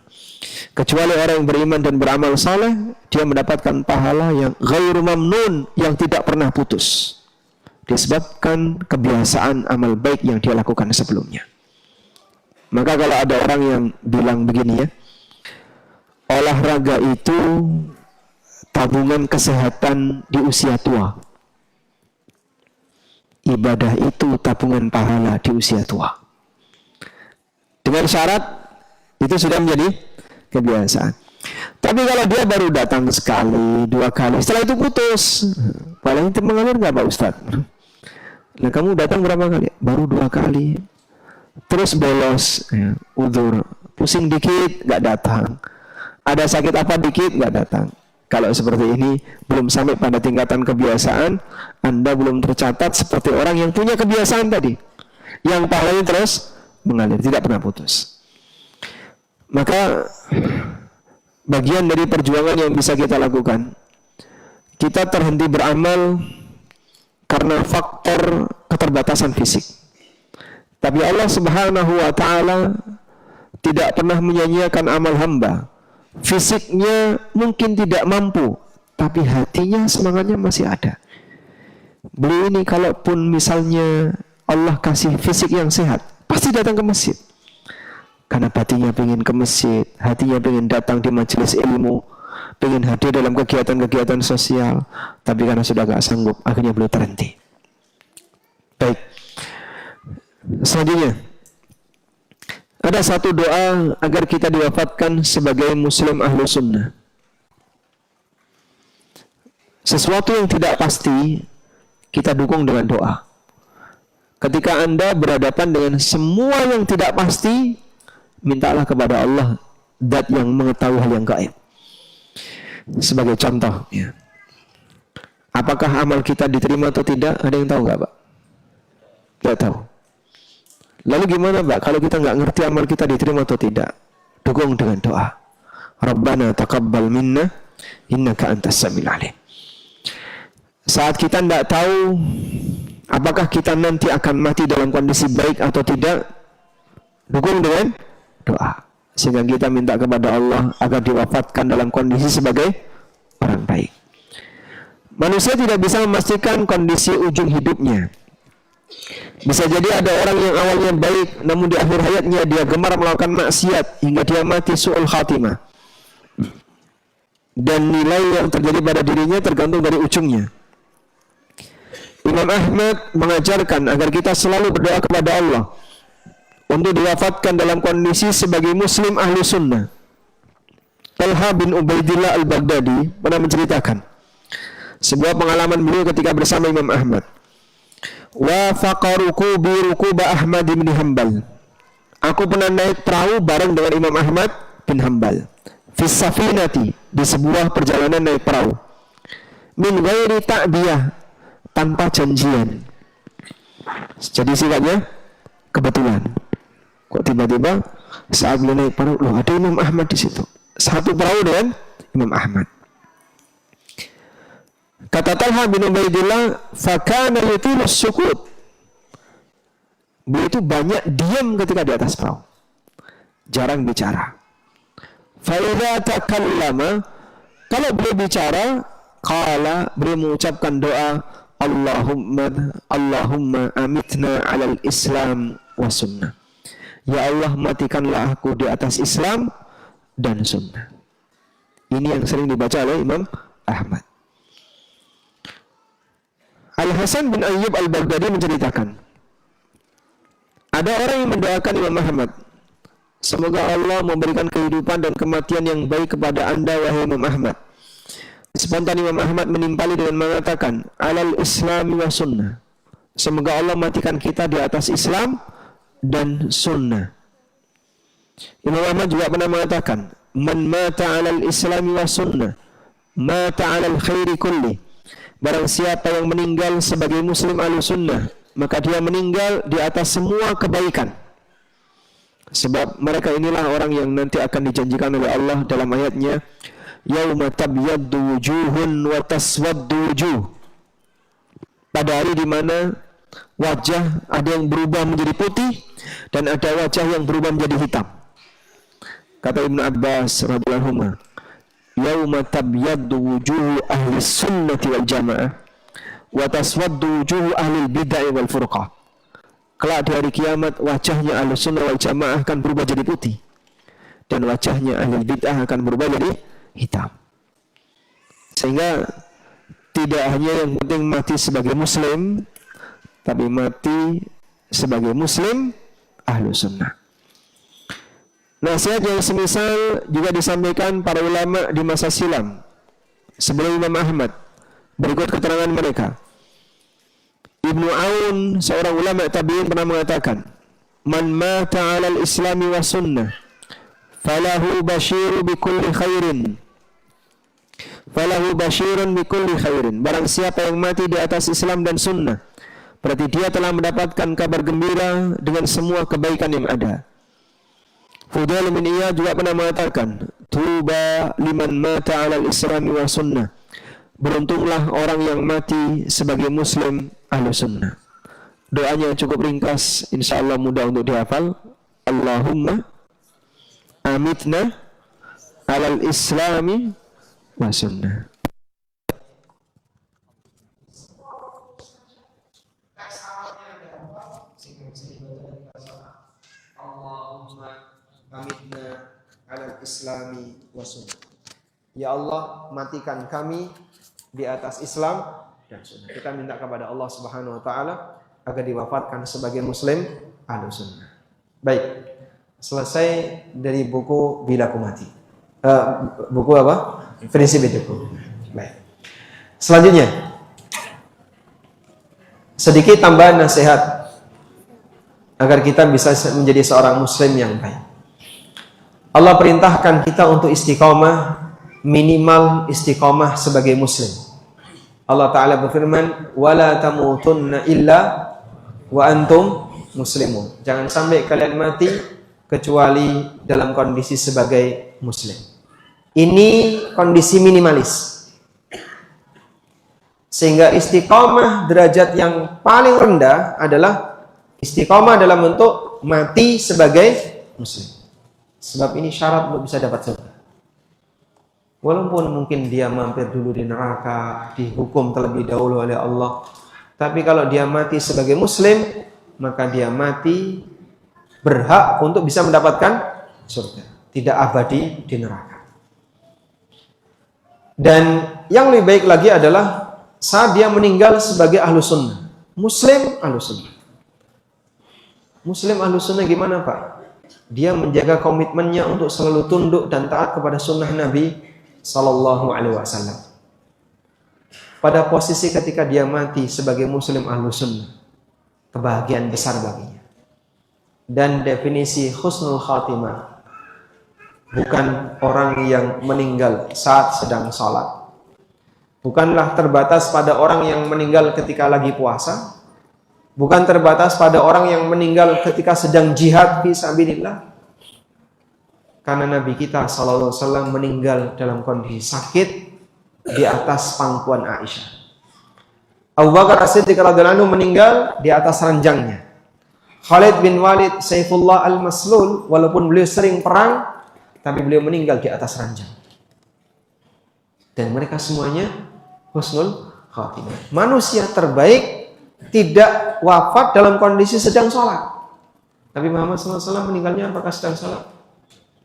Kecuali orang yang beriman dan beramal saleh, dia mendapatkan pahala yang ghairu mamnun, yang tidak pernah putus, disebabkan kebiasaan amal baik yang dia lakukan sebelumnya. Maka kalau ada orang yang bilang begini ya, olahraga itu tabungan kesehatan di usia tua, ibadah itu tabungan pahala di usia tua, dengan syarat itu sudah menjadi kebiasaan. Tapi kalau dia baru datang sekali, 2 kali, setelah itu putus, pahalanya itu mengalir nggak Pak Ustadz? Nah, kamu datang berapa kali? Baru 2 kali, terus bolos, ya, udzur, pusing dikit nggak datang, ada sakit apa dikit nggak datang. Kalau seperti ini belum sampai pada tingkatan kebiasaan, Anda belum tercatat seperti orang yang punya kebiasaan tadi, yang pahalanya terus mengalir, tidak pernah putus. Maka bagian dari perjuangan yang bisa kita lakukan, kita terhenti beramal karena faktor keterbatasan fisik. Tapi Allah subhanahu wa ta'ala tidak pernah menyanyiakan amal hamba. Fisiknya mungkin tidak mampu, tapi hatinya, semangatnya masih ada. Beliau ini kalaupun misalnya Allah kasih fisik yang sehat, pasti datang ke masjid, karena hatinya pengen ke masjid, hatinya pengen datang di majelis ilmu, pengen hadir dalam kegiatan-kegiatan sosial. Tapi karena sudah gak sanggup, akhirnya beliau terhenti. Baik, selanjutnya ada satu doa agar kita diwafatkan sebagai muslim ahlu sunnah. Sesuatu yang tidak pasti, kita dukung dengan doa. Ketika Anda berhadapan dengan semua yang tidak pasti, mintalah kepada Allah, zat yang mengetahui hal yang gaib. Sebagai contoh, ya, apakah amal kita diterima atau tidak? Ada yang tahu nggak Pak? Tidak tahu. Lalu gimana Pak kalau kita nggak ngerti amal kita diterima atau tidak? Dukung dengan doa. Rabbana taqabbal minna innaka antas samiul alim. Saat kita tidak tahu apakah kita nanti akan mati dalam kondisi baik atau tidak, dukung dengan doa, sehingga kita minta kepada Allah agar diwafatkan dalam kondisi sebagai orang baik. Manusia tidak bisa memastikan kondisi ujung hidupnya. Bisa jadi ada orang yang awalnya baik, namun di akhir hayatnya dia gemar melakukan maksiat hingga dia mati su'ul khatimah. Dan nilai yang terjadi pada dirinya tergantung dari ujungnya. Imam Ahmad mengajarkan agar kita selalu berdoa kepada Allah untuk diwafatkan dalam kondisi sebagai muslim ahlu sunnah. Talha bin Ubaidillah al-Baghdadi pernah menceritakan sebuah pengalaman beliau ketika bersama Imam Ahmad. Wa faqaruku bi rukuba Ahmad bin Hanbal. Aku pernah naik perahu bareng dengan Imam Ahmad bin Hanbal. Fis safinati, di sebuah perjalanan naik perahu. Min ghairi ta'diyah, tanpa janjian. Jadi sifatnya kebetulan. Kok tiba-tiba saat beliau naik perahu, loh ada Imam Ahmad di situ. Satu perahu dengan Imam Ahmad. Kata Talha bin Ubaidillah, fakana yutilus sukut. Beliau itu banyak diam ketika di atas perahu, jarang bicara. Fa'idha takallama, kalau beliau bicara, qala, beliau mengucapkan doa, Allahumma amitna alal Islam wa sunnah. Ya Allah, matikanlah aku di atas Islam dan sunnah. Ini yang sering dibaca oleh Imam Ahmad. Al-Hasan bin Ayyub al-Baghdadi menceritakan, ada orang yang mendoakan Imam Ahmad, semoga Allah memberikan kehidupan dan kematian yang baik kepada anda, wahai Imam Ahmad. Spontan Imam Ahmad menimpali dengan mengatakan, alal Islami wa sunnah. Semoga Allah matikan kita di atas Islam dan sunnah. Imam Ahmad juga pernah mengatakan, man mata alal Islami wa sunnah, mata alal khairi kulli. Barang siapa yang meninggal sebagai muslim ahlu sunnah, maka dia meninggal di atas semua kebaikan. Sebab mereka inilah orang yang nanti akan dijanjikan oleh Allah dalam ayatnya, yauma tabyaddu wujuhun wa taswaddu wujuh. Pada hari di mana wajah ada yang berubah menjadi putih dan ada wajah yang berubah menjadi hitam. Kata Ibnu Abbas radhiyallahu anhu, yauma tabyaddu wujuhu ahli sunnati wal jamaah wa taswaddu wujuhu ahli bid'ah wal furqah. Kelak di hari kiamat wajahnya ahli sunnah wal jamaah akan berubah jadi putih dan wajahnya ahli bid'ah akan berubah jadi hitam. Sehingga tidak hanya yang penting mati sebagai muslim, tapi mati sebagai muslim ahlu sunnah. Nasihat yang semisal juga disampaikan para ulama di masa silam sebelum Imam Ahmad. Berikut keterangan mereka. Ibnu Aun, seorang ulama tabi'in, pernah mengatakan, man mata 'alal islami wa sunnah falahu basyiru bikulli khairin. Falahu basyirun bikulli khairin. Barang siapa yang mati di atas Islam dan sunnah, berarti dia telah mendapatkan kabar gembira dengan semua kebaikan yang ada. Fudail bin Iyad juga pernah mengatakan, tuba liman mata 'alal islami wa sunnah. Beruntunglah orang yang mati sebagai muslim ahlu sunnah. Doanya cukup ringkas, insyaallah mudah untuk dihafal. Allahumma amitna 'alal islami wa sunnah. Amitna 'alal islami wa sunnah. Ya Allah, matikan kami di atas Islam dan sunnah. Kita minta kepada Allah Subhanahu wa taala agar diwafatkan sebagai muslim ahlu sunnah. Baik. Selesai dari buku Bila Ku Mati. Buku apa? Prinsip hidupku. Baik. Selanjutnya, sedikit tambahan nasihat agar kita bisa menjadi seorang muslim yang baik. Allah perintahkan kita untuk istiqomah, minimal istiqomah sebagai muslim. Allah Ta'ala berfirman, wala tamutunna illa wa antum muslimun. Jangan sampai kalian mati kecuali dalam kondisi sebagai muslim. Ini kondisi minimalis. Sehingga istiqomah derajat yang paling rendah adalah istiqomah dalam bentuk mati sebagai muslim. Sebab ini syarat untuk bisa dapat surga. Walaupun mungkin dia mampir dulu di neraka, dihukum terlebih dahulu oleh Allah, tapi kalau dia mati sebagai muslim, maka dia mati berhak untuk bisa mendapatkan surga, tidak abadi di neraka. Dan yang lebih baik lagi adalah saat dia meninggal sebagai ahlu sunnah, muslim ahlu sunnah. Muslim ahlu sunnah gimana Pak? Dia menjaga komitmennya untuk selalu tunduk dan taat kepada sunnah Nabi Sallallahu Alaihi Wasallam. Pada posisi ketika dia mati sebagai muslim ahlu sunnah, kebahagiaan besar baginya. Dan definisi husnul khatimah bukan orang yang meninggal saat sedang sholat, bukanlah terbatas pada orang yang meninggal ketika lagi puasa, bukan terbatas pada orang yang meninggal ketika sedang jihad fi sabilillah. Karena Nabi kita sallallahu alaihi wasallam meninggal dalam kondisi sakit di atas pangkuan Aisyah. Abu Bakar As-Siddiq radhiyallahu anhu meninggal di atas ranjangnya. Khalid bin Walid Saifullah Al-Maslul, walaupun beliau sering perang, tapi beliau meninggal di atas ranjang. Dan mereka semuanya husnul khatimah. Manusia terbaik tidak wafat dalam kondisi sedang sholat. Nabi Muhammad SAW meninggalnya apakah sedang sholat?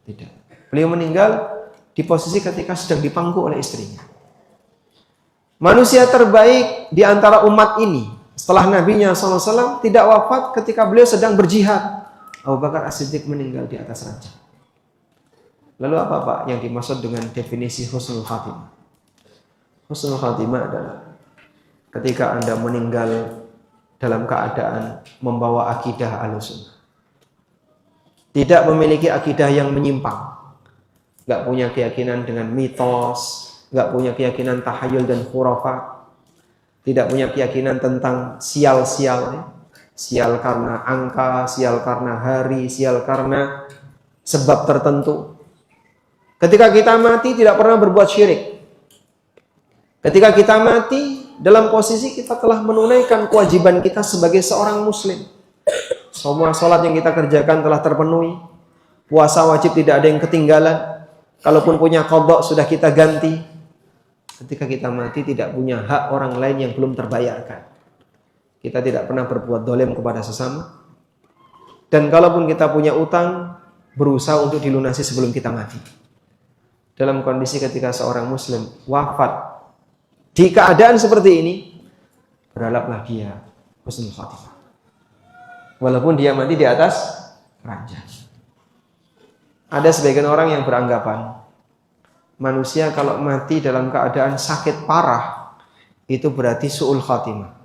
Tidak. Beliau meninggal di posisi ketika sedang dipangku oleh istrinya. Manusia terbaik di antara umat ini setelah Nabinya SAW tidak wafat ketika beliau sedang berjihad. Abu Bakar As-Siddiq meninggal di atas ranjang. Lalu apa Pak yang dimaksud dengan definisi husnul khatimah? Husnul khatimah adalah ketika Anda meninggal dalam keadaan membawa akidah Ahlussunnah. Tidak memiliki akidah yang menyimpang. Gak punya keyakinan dengan mitos, gak punya keyakinan tahayul dan khurafat, tidak punya keyakinan tentang sial-sial, ya. Sial karena angka, sial karena hari, sial karena sebab tertentu. Ketika kita mati tidak pernah berbuat syirik. Ketika kita mati dalam posisi kita telah menunaikan kewajiban kita sebagai seorang muslim. Semua sholat yang kita kerjakan telah terpenuhi. Puasa wajib tidak ada yang ketinggalan. Kalaupun punya qadha sudah kita ganti. Ketika kita mati tidak punya hak orang lain yang belum terbayarkan. Kita tidak pernah berbuat dolim kepada sesama. Dan kalaupun kita punya utang, berusaha untuk dilunasi sebelum kita mati. Dalam kondisi ketika seorang muslim wafat di keadaan seperti ini, berharaplah dia husnul khatimah. Walaupun dia mati di atas ranjang. Ada sebagian orang yang beranggapan manusia kalau mati dalam keadaan sakit parah itu berarti su'ul khatimah.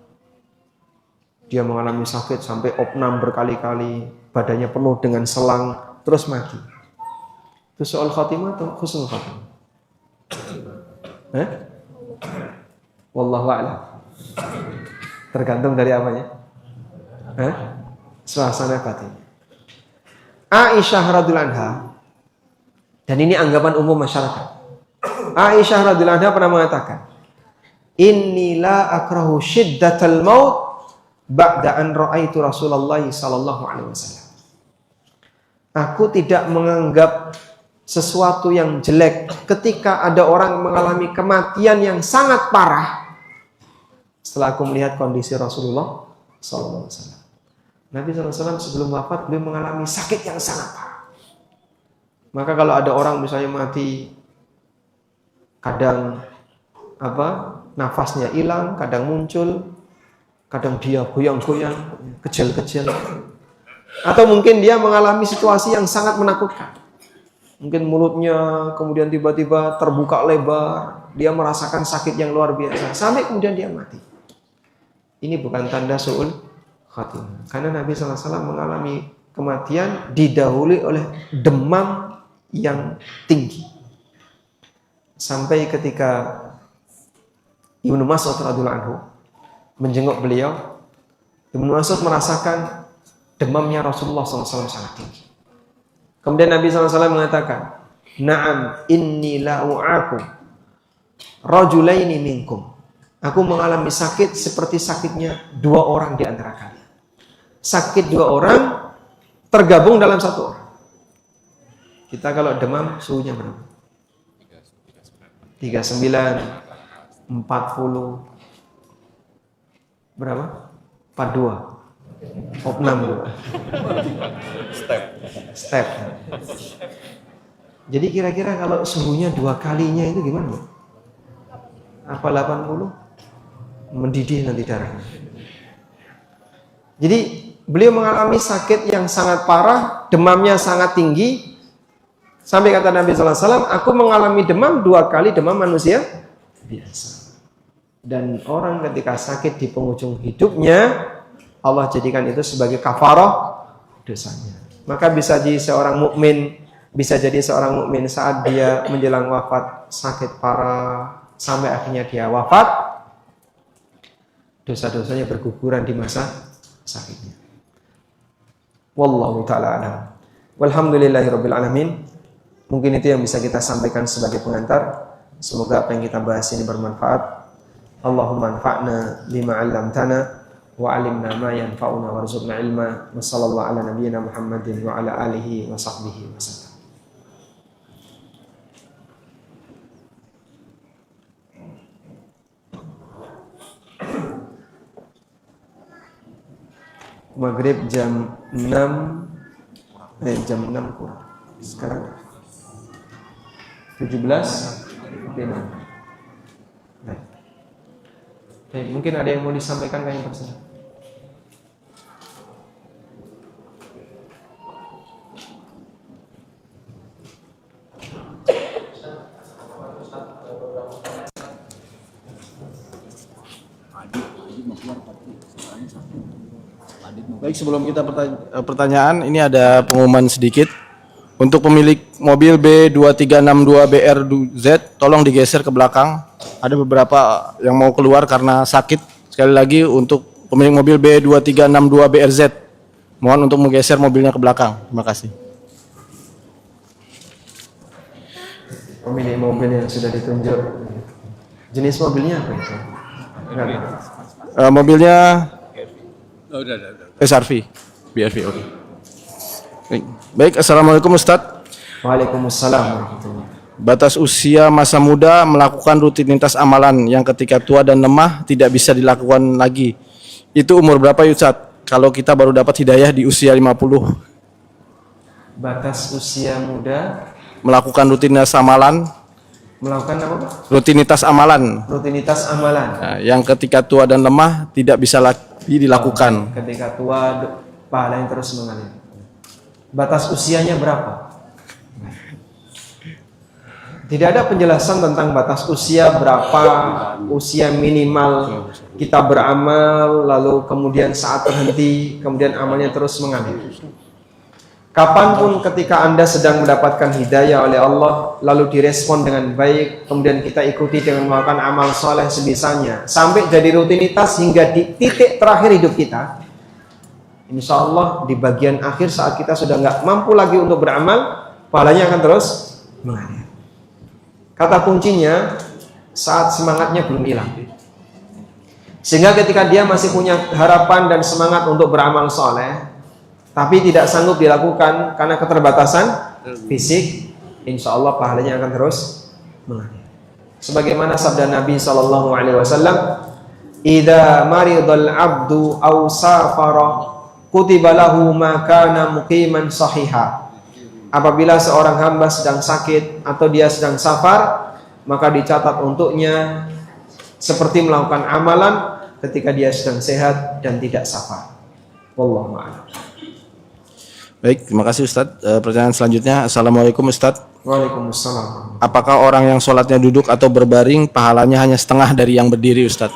Dia mengalami sakit sampai opnam berkali-kali, badannya penuh dengan selang, terus mati. Itu su'ul khatimah atau husnul khatimah? Wallahu a'lam. Tergantung dari apanya? Suasana batin. Aisyah radhiyallahu anha, dan ini anggapan umum masyarakat. Aisyah radhiyallahu anha pernah mengatakan, "Inni la akrahu syiddatal maut ba'da an ra'aitu Rasulullah sallallahu alaihi wasallam." Aku tidak menganggap sesuatu yang jelek ketika ada orang mengalami kematian yang sangat parah setelah aku melihat kondisi Rasulullah sallallahu alaihi wasallam. Nabi SAW sebelum wafat beliau mengalami sakit yang sangat parah. Maka kalau ada orang misalnya mati, kadang nafasnya hilang, kadang muncul, kadang dia goyang-goyang, kecil-kecil, atau mungkin dia mengalami situasi yang sangat menakutkan. Mungkin mulutnya kemudian tiba-tiba terbuka lebar, dia merasakan sakit yang luar biasa, sampai kemudian dia mati. Ini bukan tanda su'ul khatimah. Karena Nabi SAW mengalami kematian didahului oleh demam yang tinggi. Sampai ketika Ibnu Mas'ud radhiyallahu anhu menjenguk beliau, Ibnu Mas'ud merasakan demamnya Rasulullah SAW sangat tinggi. Kemudian Nabi SAW mengatakan, "Na'am inni la'u'aku rajulaini minkum." Aku mengalami sakit seperti sakitnya dua orang di antara kalian. Sakit dua orang tergabung dalam satu orang. Kita kalau demam suhunya berapa? 39, 40, berapa? 42. Opnam. Step. Jadi kira-kira kalau suhunya dua kalinya itu gimana? Apa 80? Mendidih nanti darahnya. Jadi beliau mengalami sakit yang sangat parah, demamnya sangat tinggi. Sampai kata Nabi sallallahu alaihi wasallam, aku mengalami demam 2 kali demam manusia biasa. Dan orang ketika sakit di penghujung hidupnya, Allah jadikan itu sebagai kafarah dosanya. Maka bisa jadi seorang mukmin saat dia menjelang wafat sakit parah sampai akhirnya dia wafat, dosa-dosanya berguguran di masa sakitnya. Wallahu ta'ala alam. Walhamdulillahirabbil alamin. Mungkin itu yang bisa kita sampaikan sebagai pengantar. Semoga apa yang kita bahas ini bermanfaat. Allahumma anfa'na bima 'allamtana wa 'allimna ma yanfa'una warzuqna ilma. Wa sallallahu ala nabiyyina Muhammadin wa ala alihi wa sahbihi wasallam. Maghrib jam 6 kurang. Sekarang 17. Baik, mungkin ada yang mau disampaikan kayaknya Pak. Baik, sebelum kita pertanyaan, ini ada pengumuman sedikit. Untuk pemilik mobil B2362BRZ, tolong digeser ke belakang. Ada beberapa yang mau keluar karena sakit. Sekali lagi untuk pemilik mobil B2362BRZ, mohon untuk menggeser mobilnya ke belakang. Terima kasih. Pemilik mobil yang sudah ditunjuk, jenis mobilnya apa itu? Mobilnya SRV, BRV. Oke. Baik, assalamualaikum Ustadz. Waalaikumsalam warahmatullahi. Batas usia masa muda melakukan rutinitas amalan yang ketika tua dan lemah tidak bisa dilakukan lagi. Itu umur berapa Ustadz? Kalau kita baru dapat hidayah di usia 50. Batas usia muda Melakukan rutinitas amalan. melakukan apa Pak? Rutinitas amalan. Rutinitas amalan. Nah, yang ketika tua dan lemah tidak bisa lagi dilakukan. Ketika tua pahala yang terus mengalir. Batas usianya berapa? Tidak ada penjelasan tentang batas usia berapa, usia minimal kita beramal, lalu kemudian saat terhenti, kemudian amalnya terus mengalir. Kapanpun ketika Anda sedang mendapatkan hidayah oleh Allah, lalu direspon dengan baik, kemudian kita ikuti dengan melakukan amal soleh sebisanya, sampai jadi rutinitas hingga di titik terakhir hidup kita, insya Allah di bagian akhir saat kita sudah nggak mampu lagi untuk beramal, pahalanya akan terus mengalir. Kata kuncinya saat semangatnya belum hilang. Sehingga ketika dia masih punya harapan dan semangat untuk beramal soleh, tapi tidak sanggup dilakukan karena keterbatasan fisik, insya Allah pahalanya akan terus mengalir. Sebagaimana sabda Nabi SAW, "Idza maridal abdu aw safara kutiba lahu ma kana muqiman sahiha." Apabila seorang hamba sedang sakit atau dia sedang safar, maka dicatat untuknya seperti melakukan amalan ketika dia sedang sehat dan tidak safar. Wallahu a'lam. Baik, terima kasih Ustadz. Pertanyaan selanjutnya, assalamualaikum Ustadz. Waalaikumsalam. Apakah orang yang sholatnya duduk atau berbaring pahalanya hanya setengah dari yang berdiri Ustadz?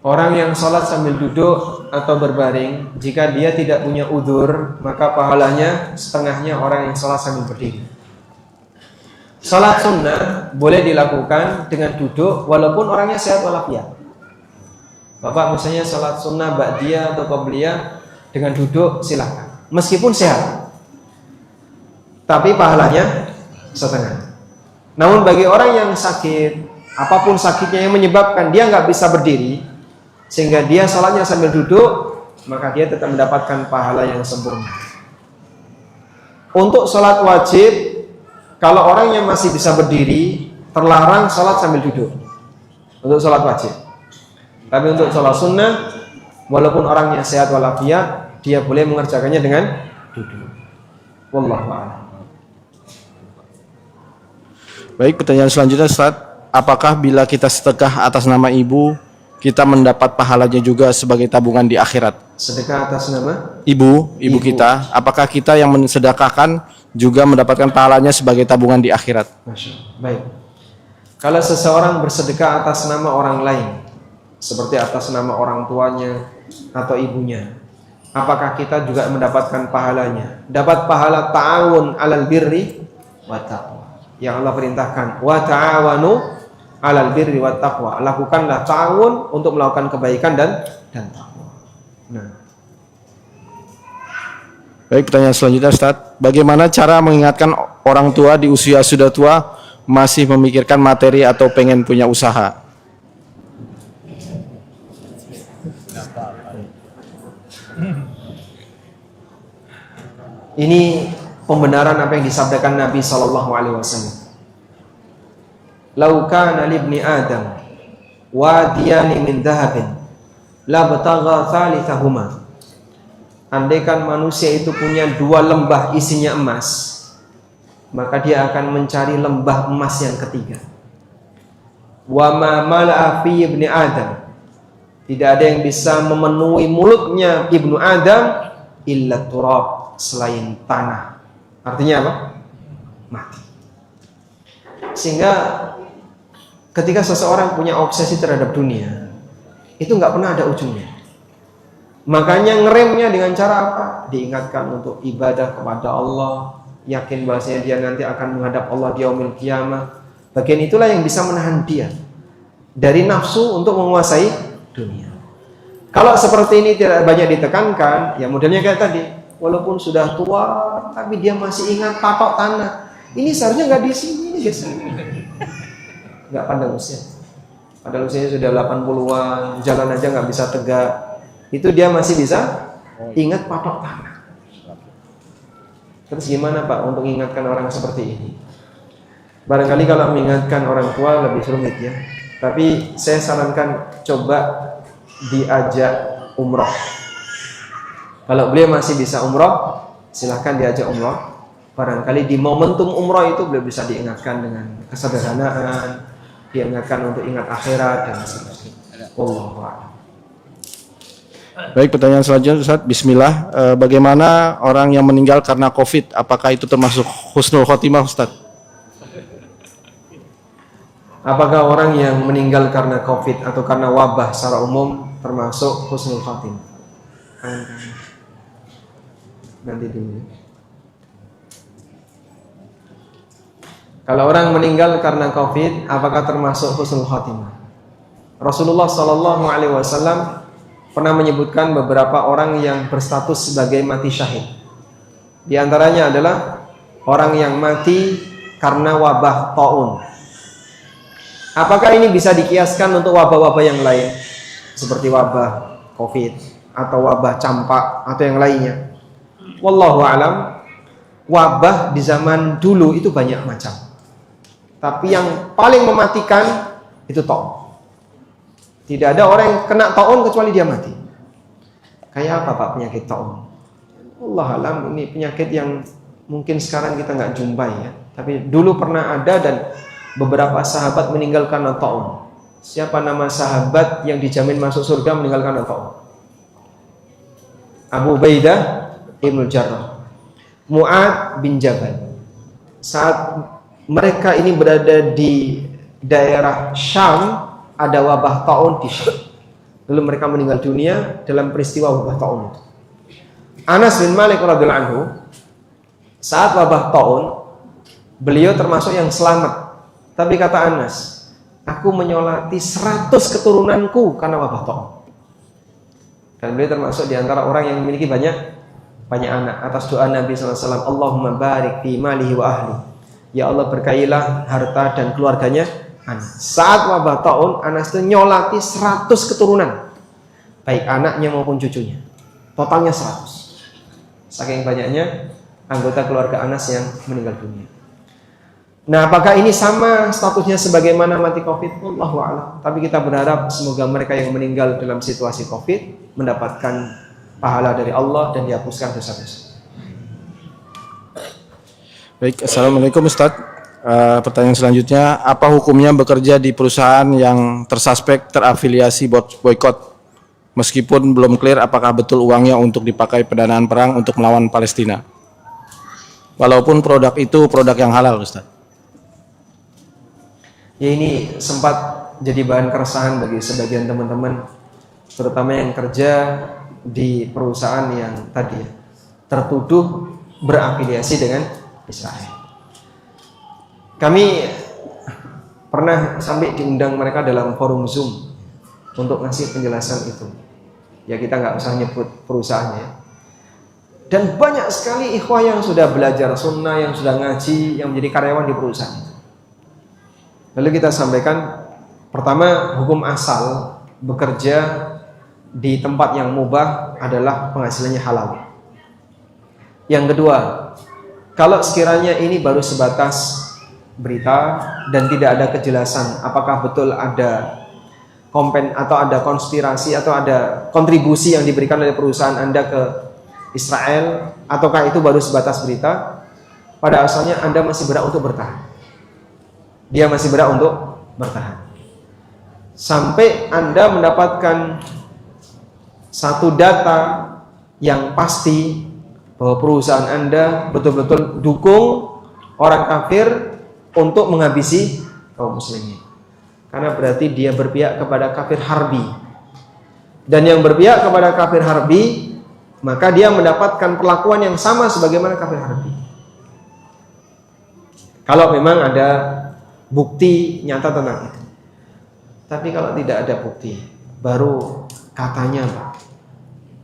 Orang yang sholat sambil duduk atau berbaring, jika dia tidak punya udzur, maka pahalanya setengahnya orang yang sholat sambil berdiri. Sholat sunnah boleh dilakukan dengan duduk walaupun orangnya sehat walafiat. Bapak misalnya sholat sunnah ba'diyah atau qabliyah dengan duduk silakan, meskipun sehat, tapi pahalanya setengah. Namun bagi orang yang sakit, apapun sakitnya yang menyebabkan dia nggak bisa berdiri, sehingga dia sholatnya sambil duduk, maka dia tetap mendapatkan pahala yang sempurna. Untuk sholat wajib, kalau orang yang masih bisa berdiri, terlarang sholat sambil duduk. Untuk sholat wajib. Tapi untuk sholat sunnah, walaupun orangnya sehat walafiat, dia boleh mengerjakannya dengan duduk. Wallahu a'lam. Baik, pertanyaan selanjutnya Ustaz, apakah bila kita sedekah atas nama ibu, kita mendapat pahalanya juga sebagai tabungan di akhirat? Sedekah atas nama ibu Ibu. kita, apakah kita yang mensedekahkan juga mendapatkan pahalanya sebagai tabungan di akhirat? Masya Allah. Baik. Kalau seseorang bersedekah atas nama orang lain, seperti atas nama orang tuanya atau ibunya, apakah kita juga mendapatkan pahalanya? Dapat pahala ta'awun 'alal birri wa taqwa. Yang Allah perintahkan, wa ta'awanu 'alal birri wa taqwa. Lakukanlah ta'awun untuk melakukan kebaikan dan takwa. Nah, Baik, pertanyaan selanjutnya Ustaz. Bagaimana cara mengingatkan orang tua di usia sudah tua masih memikirkan materi atau pengen punya usaha? ini pembenaran apa yang disabdakan Nabi sallallahu alaihi wasallam. Lau kana libni Adam wadiyani min dhahabin la batagha thalithahuma. Andaikan manusia itu punya dua lembah isinya emas, maka dia akan mencari lembah emas yang ketiga. Wa ma mala'a fi ibni Adam. Tidak ada yang bisa memenuhi mulutnya ibnu Adam illa turab, selain tanah. Artinya apa? Mati. Sehingga ketika seseorang punya obsesi terhadap dunia, itu nggak pernah ada ujungnya. Makanya ngeremnya dengan cara apa? Diingatkan untuk ibadah kepada Allah, yakin bahwasanya dia nanti akan menghadap Allah di yaumil qiyamah. Bagian itulah yang bisa menahan dia dari nafsu untuk menguasai dunia. Kalau seperti ini tidak banyak ditekankan, ya modelnya kayak tadi, walaupun sudah tua tapi dia masih ingat patok tanah. Ini seharusnya nggak di sini, guys. Nggak pandang usia. Padahal usianya sudah 80-an, jalan aja nggak bisa tegak. Itu dia masih bisa ingat patok tanah. Terus gimana Pak untuk mengingatkan orang seperti ini? Barangkali kalau mengingatkan orang tua lebih rumit ya. Tapi saya sarankan coba diajak umroh. Kalau beliau masih bisa umroh, silahkan diajak umroh. Barangkali di momentum umroh itu beliau bisa diingatkan dengan kesederhanaan, diingatkan untuk ingat akhirat dan seterusnya. Wallahu a'lam. Baik, pertanyaan selanjutnya Ustaz. Bismillah. Bagaimana orang yang meninggal karena COVID? Apakah itu termasuk husnul khotimah Ustaz? Apakah orang yang meninggal karena COVID atau karena wabah secara umum termasuk husnul khotimah? Nanti dulu. Kalau orang meninggal karena COVID, apakah termasuk husnul khotimah? Rasulullah Shallallahu Alaihi Wasallam pernah menyebutkan beberapa orang yang berstatus sebagai mati syahid. Di antaranya adalah orang yang mati karena wabah taun. Apakah ini bisa dikiaskan untuk wabah-wabah yang lain, seperti wabah COVID atau wabah campak atau yang lainnya? Wallahu alam. Wabah di zaman dulu itu banyak macam, tapi yang paling mematikan itu taun. Tidak ada orang yang kena taun kecuali dia mati. Kayak apa Pak penyakit taun? Allah alam, ini penyakit yang mungkin sekarang kita nggak jumpai ya. Tapi dulu pernah ada dan beberapa sahabat meninggal karena taun. Siapa nama sahabat yang dijamin masuk surga meninggal karena taun? Abu Ubaidah Ibnu Jarrah, Mu'ad bin Jabal. Saat mereka ini berada di daerah Syam, ada wabah taun di Syam. Lalu mereka meninggal dunia dalam peristiwa wabah taun itu. Anas bin Malik radhiyallahu anhu, saat wabah taun, beliau termasuk yang selamat. Tapi kata Anas, aku menyolati 100 keturunanku karena wabah taun. Dan beliau termasuk di antara orang yang memiliki banyak anak. Atas doa Nabi SAW, Allahumma barik fi malihi wa ahli. Ya Allah, berkailah harta dan keluarganya Anas. Saat wabah taun, Anas itu nyolati 100 keturunan, baik anaknya maupun cucunya. Totalnya 100. Saking banyaknya anggota keluarga Anas yang meninggal dunia. Nah, apakah ini sama statusnya sebagaimana mati COVID? Wallahu a'lam. Tapi kita berharap semoga mereka yang meninggal dalam situasi COVID mendapatkan pahala dari Allah dan dihapuskan dosa-dosa. Baik, Assalamualaikum Ustaz. Pertanyaan selanjutnya, apa hukumnya bekerja di perusahaan yang tersuspek terafiliasi boykot? Meskipun belum clear apakah betul uangnya untuk dipakai pendanaan perang untuk melawan Palestina. Walaupun produk itu produk yang halal, Ustaz. Ya, ini sempat jadi bahan keresahan bagi sebagian teman-teman, terutama yang kerja di perusahaan yang tadi tertuduh berafiliasi dengan Israel. Kami pernah sampai diundang mereka dalam forum Zoom untuk ngasih penjelasan itu. Ya, kita nggak usah nyebut perusahaannya. Dan banyak sekali ikhwah yang sudah belajar sunnah, yang sudah ngaji, yang menjadi karyawan di perusahaan itu. Lalu kita sampaikan, pertama, hukum asal bekerja di tempat yang mubah adalah penghasilannya halal. Yang kedua, kalau sekiranya ini baru sebatas berita dan tidak ada kejelasan apakah betul ada atau ada konspirasi atau ada kontribusi yang diberikan oleh perusahaan Anda ke Israel, ataukah itu baru sebatas berita, pada asalnya Anda masih berhak untuk bertahan. Dia masih berhak untuk bertahan sampai Anda mendapatkan satu data yang pasti bahwa perusahaan Anda betul-betul dukung orang kafir untuk menghabisi kaum muslimin. Karena berarti dia berpihak kepada kafir harbi. Dan yang berpihak kepada kafir harbi, maka dia mendapatkan perlakuan yang sama sebagaimana kafir harbi. Kalau memang ada bukti nyata tentang itu. Tapi kalau tidak ada bukti, baru katanya, Pak.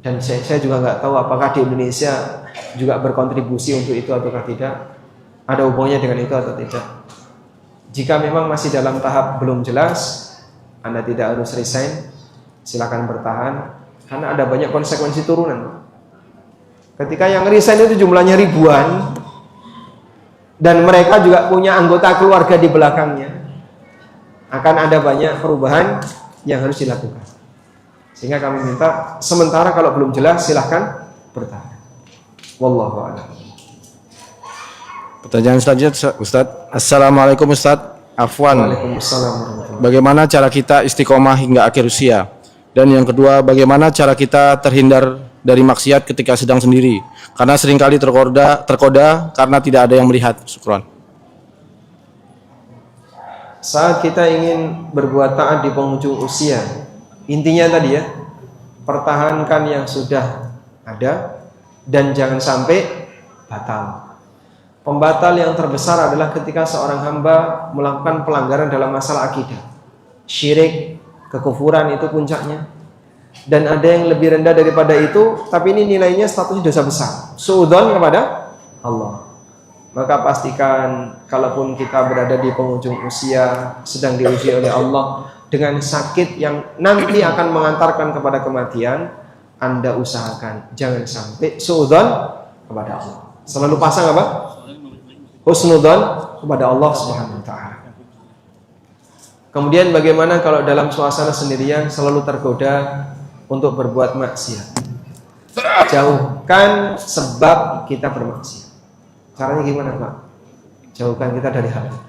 Dan saya juga nggak tahu apakah di Indonesia juga berkontribusi untuk itu ataukah tidak, ada hubungannya dengan itu atau tidak. Jika memang masih dalam tahap belum jelas, Anda tidak harus resign, silakan bertahan, karena ada banyak konsekuensi turunan. Ketika yang resign itu jumlahnya ribuan, dan mereka juga punya anggota keluarga di belakangnya, akan ada banyak perubahan yang harus dilakukan. Sehingga kami minta, sementara kalau belum jelas silahkan bertahan. Wallahu a'lam. Pertanyaan selanjutnya, Ustaz. Assalamualaikum Ustaz. Afwan. Waalaikumsalam warahmatullahi. Bagaimana cara kita istiqomah hingga akhir usia? Dan yang kedua, bagaimana cara kita terhindar dari maksiat ketika sedang sendiri? Karena seringkali tergoda karena tidak ada yang melihat. Syukran. Saat kita ingin berbuat taat di penghujung usia, intinya tadi ya, pertahankan yang sudah ada dan jangan sampai batal. Pembatal yang terbesar adalah ketika seorang hamba melakukan pelanggaran dalam masalah akidah. Syirik, kekufuran itu puncaknya. Dan ada yang lebih rendah daripada itu, tapi ini nilainya statusnya dosa besar. Suudzon kepada Allah. Maka pastikan kalaupun kita berada di penghujung usia, sedang diuji oleh Allah dengan sakit yang nanti akan mengantarkan kepada kematian, Anda usahakan jangan sampai suudzon kepada Allah. Selalu pasang apa? Husnudzon kepada Allah Subhanahu wa taala. Kemudian bagaimana kalau dalam suasana sendirian selalu tergoda untuk berbuat maksiat? Jauhkan sebab kita bermaksiat. Caranya gimana, Pak? Jauhkan kita dari hal itu.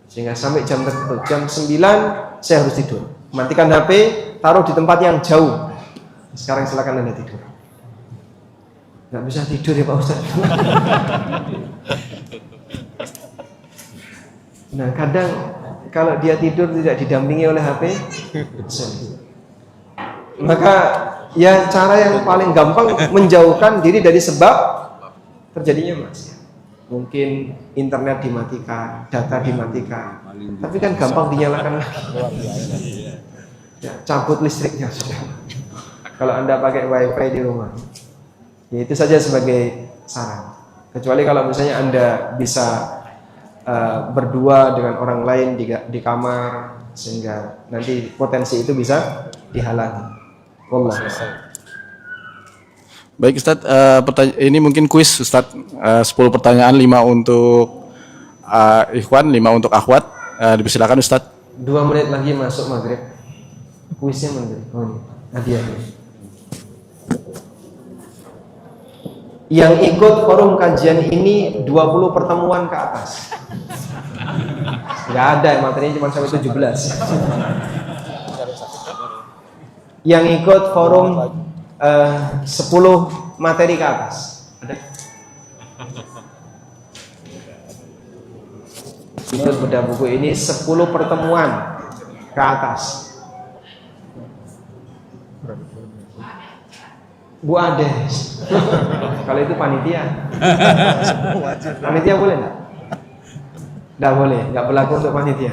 Sehingga sampai jam tertentu, jam 9 saya harus tidur. Matikan HP, taruh di tempat yang jauh. Sekarang silakan Anda tidur. Nggak bisa tidur ya Pak Ustaz. Nah, kadang kalau dia tidur tidak didampingi oleh HP, maka ya cara yang paling gampang menjauhkan diri dari sebab terjadinya maksiat. Mungkin internet dimatikan, data dimatikan, tapi kan gampang dinyalakan lagi. Ya, cabut listriknya sudah. Kalau Anda pakai wifi di rumah, ya itu saja sebagai saran. Kecuali kalau misalnya Anda bisa berdua dengan orang lain di kamar, sehingga nanti potensi itu bisa dihalangi. Wallahu a'lam. Baik Ustaz, ini mungkin kuis Ustaz, 10 pertanyaan, 5 untuk Ikhwan, 5 untuk Akhwat. Dipersilakan Ustaz. 2 menit lagi masuk maghrib. Kuisnya maghrib. Oh ini, hadiahnya. Yang ikut forum kajian ini 20 pertemuan ke atas. Nggak ada, materinya cuma sampai 17. yang ikut forum 10 materi ke atas? Ada? Ikut bedah buku ini 10 pertemuan ke atas. Bu Ades. Kalau itu panitia. Panitia boleh enggak? Enggak boleh, enggak berlaku untuk panitia.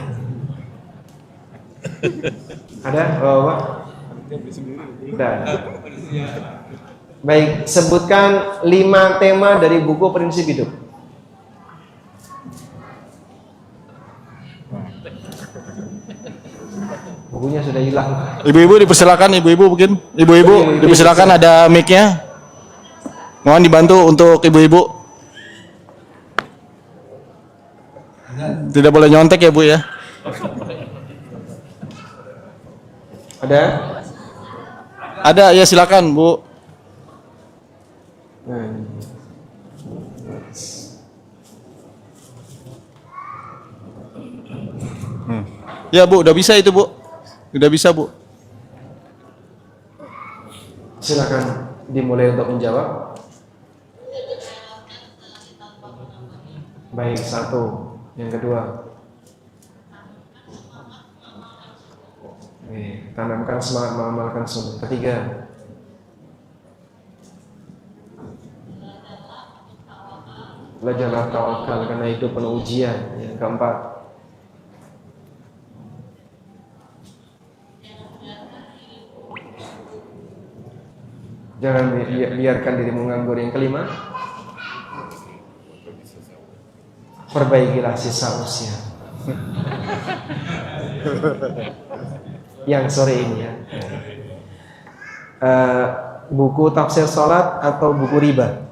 Ada? Bapak? Tidak. Baik, sebutkan 5 tema dari buku Prinsip Hidup. Bukunya sudah hilang. Ibu-ibu dipersilakan, ibu-ibu mungkin. Ibu-ibu dipersilakan, ada mic-nya. Mohon dibantu untuk ibu-ibu. Tidak boleh nyontek ya, Bu ya. Ada? Ada, ya silakan, Bu. Ya, Bu, udah bisa itu, Bu. Udah bisa, Bu. Silakan dimulai untuk menjawab. Baik, 1. Yang kedua. Tanamkan semangat mengamalkan sunnah. Ketiga. Belajarlah tawakal karena hidup penuh ujian. Yang keempat. Jangan biarkan dirimu nganggur. Yang kelima, perbaikilah sisa usia. Yang sore ini ya. Buku tafsir salat atau buku riba?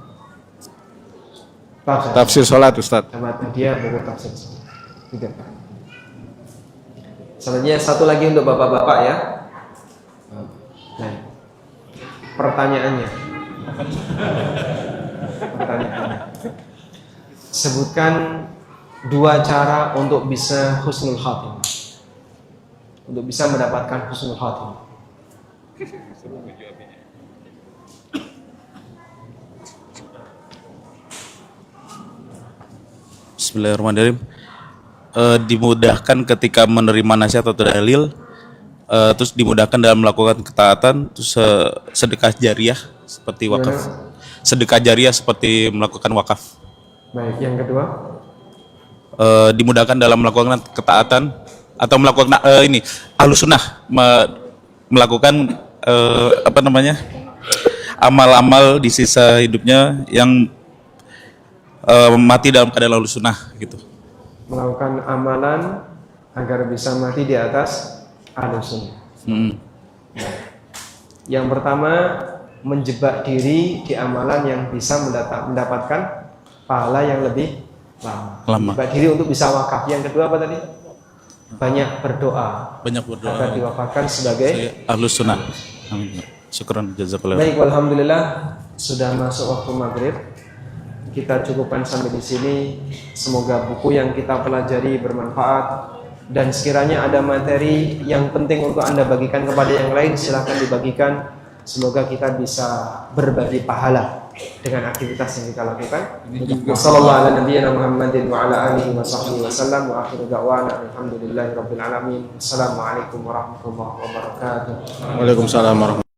Tafsir salat, Ustaz. Sama dia buku tafsir salat. Tidak. Selanjutnya 1 lagi untuk bapak-bapak ya. Nah, pertanyaannya. Sebutkan 2 cara untuk bisa husnul khatimah. Untuk bisa mendapatkan husnul khatimah. Bismillahirrahmanirrahim. Dimudahkan ketika menerima nasihat atau dalil, terus dimudahkan dalam melakukan ketaatan, terus sedekah jariah seperti wakaf. Sedekah jariah seperti melakukan wakaf. Baik, yang kedua. Dimudahkan dalam melakukan ketaatan atau melakukan ahlus sunnah melakukan amal-amal di sisa hidupnya yang mati dalam keadaan ahlus sunnah gitu. Melakukan amalan agar bisa mati di atas ahlus sunnah. Yang pertama, menjebak diri di amalan yang bisa mendapatkan pahala yang lebih lama. Menjebak diri untuk bisa wakaf. Yang kedua apa tadi? Banyak berdoa agar diwafatkan sebagai ahlus sunnah. Syukran, jazakallah. Baik, alhamdulillah sudah masuk waktu maghrib. Kita cukupkan sampai di sini. Semoga buku yang kita pelajari bermanfaat, dan sekiranya ada materi yang penting untuk Anda bagikan kepada yang lain, silakan dibagikan. Semoga kita bisa berbagi pahala dengan aktivitas yang kita lakukan. Wassallallahu ala nabiyyina Muhammadin wa ala alihi wa sahbihi wasallam wa akhiru da'wana alhamdulillahi rabbil alamin. Assalamualaikum warahmatullahi wabarakatuh. Waalaikumsalam warahmatullahi wabarakatuh.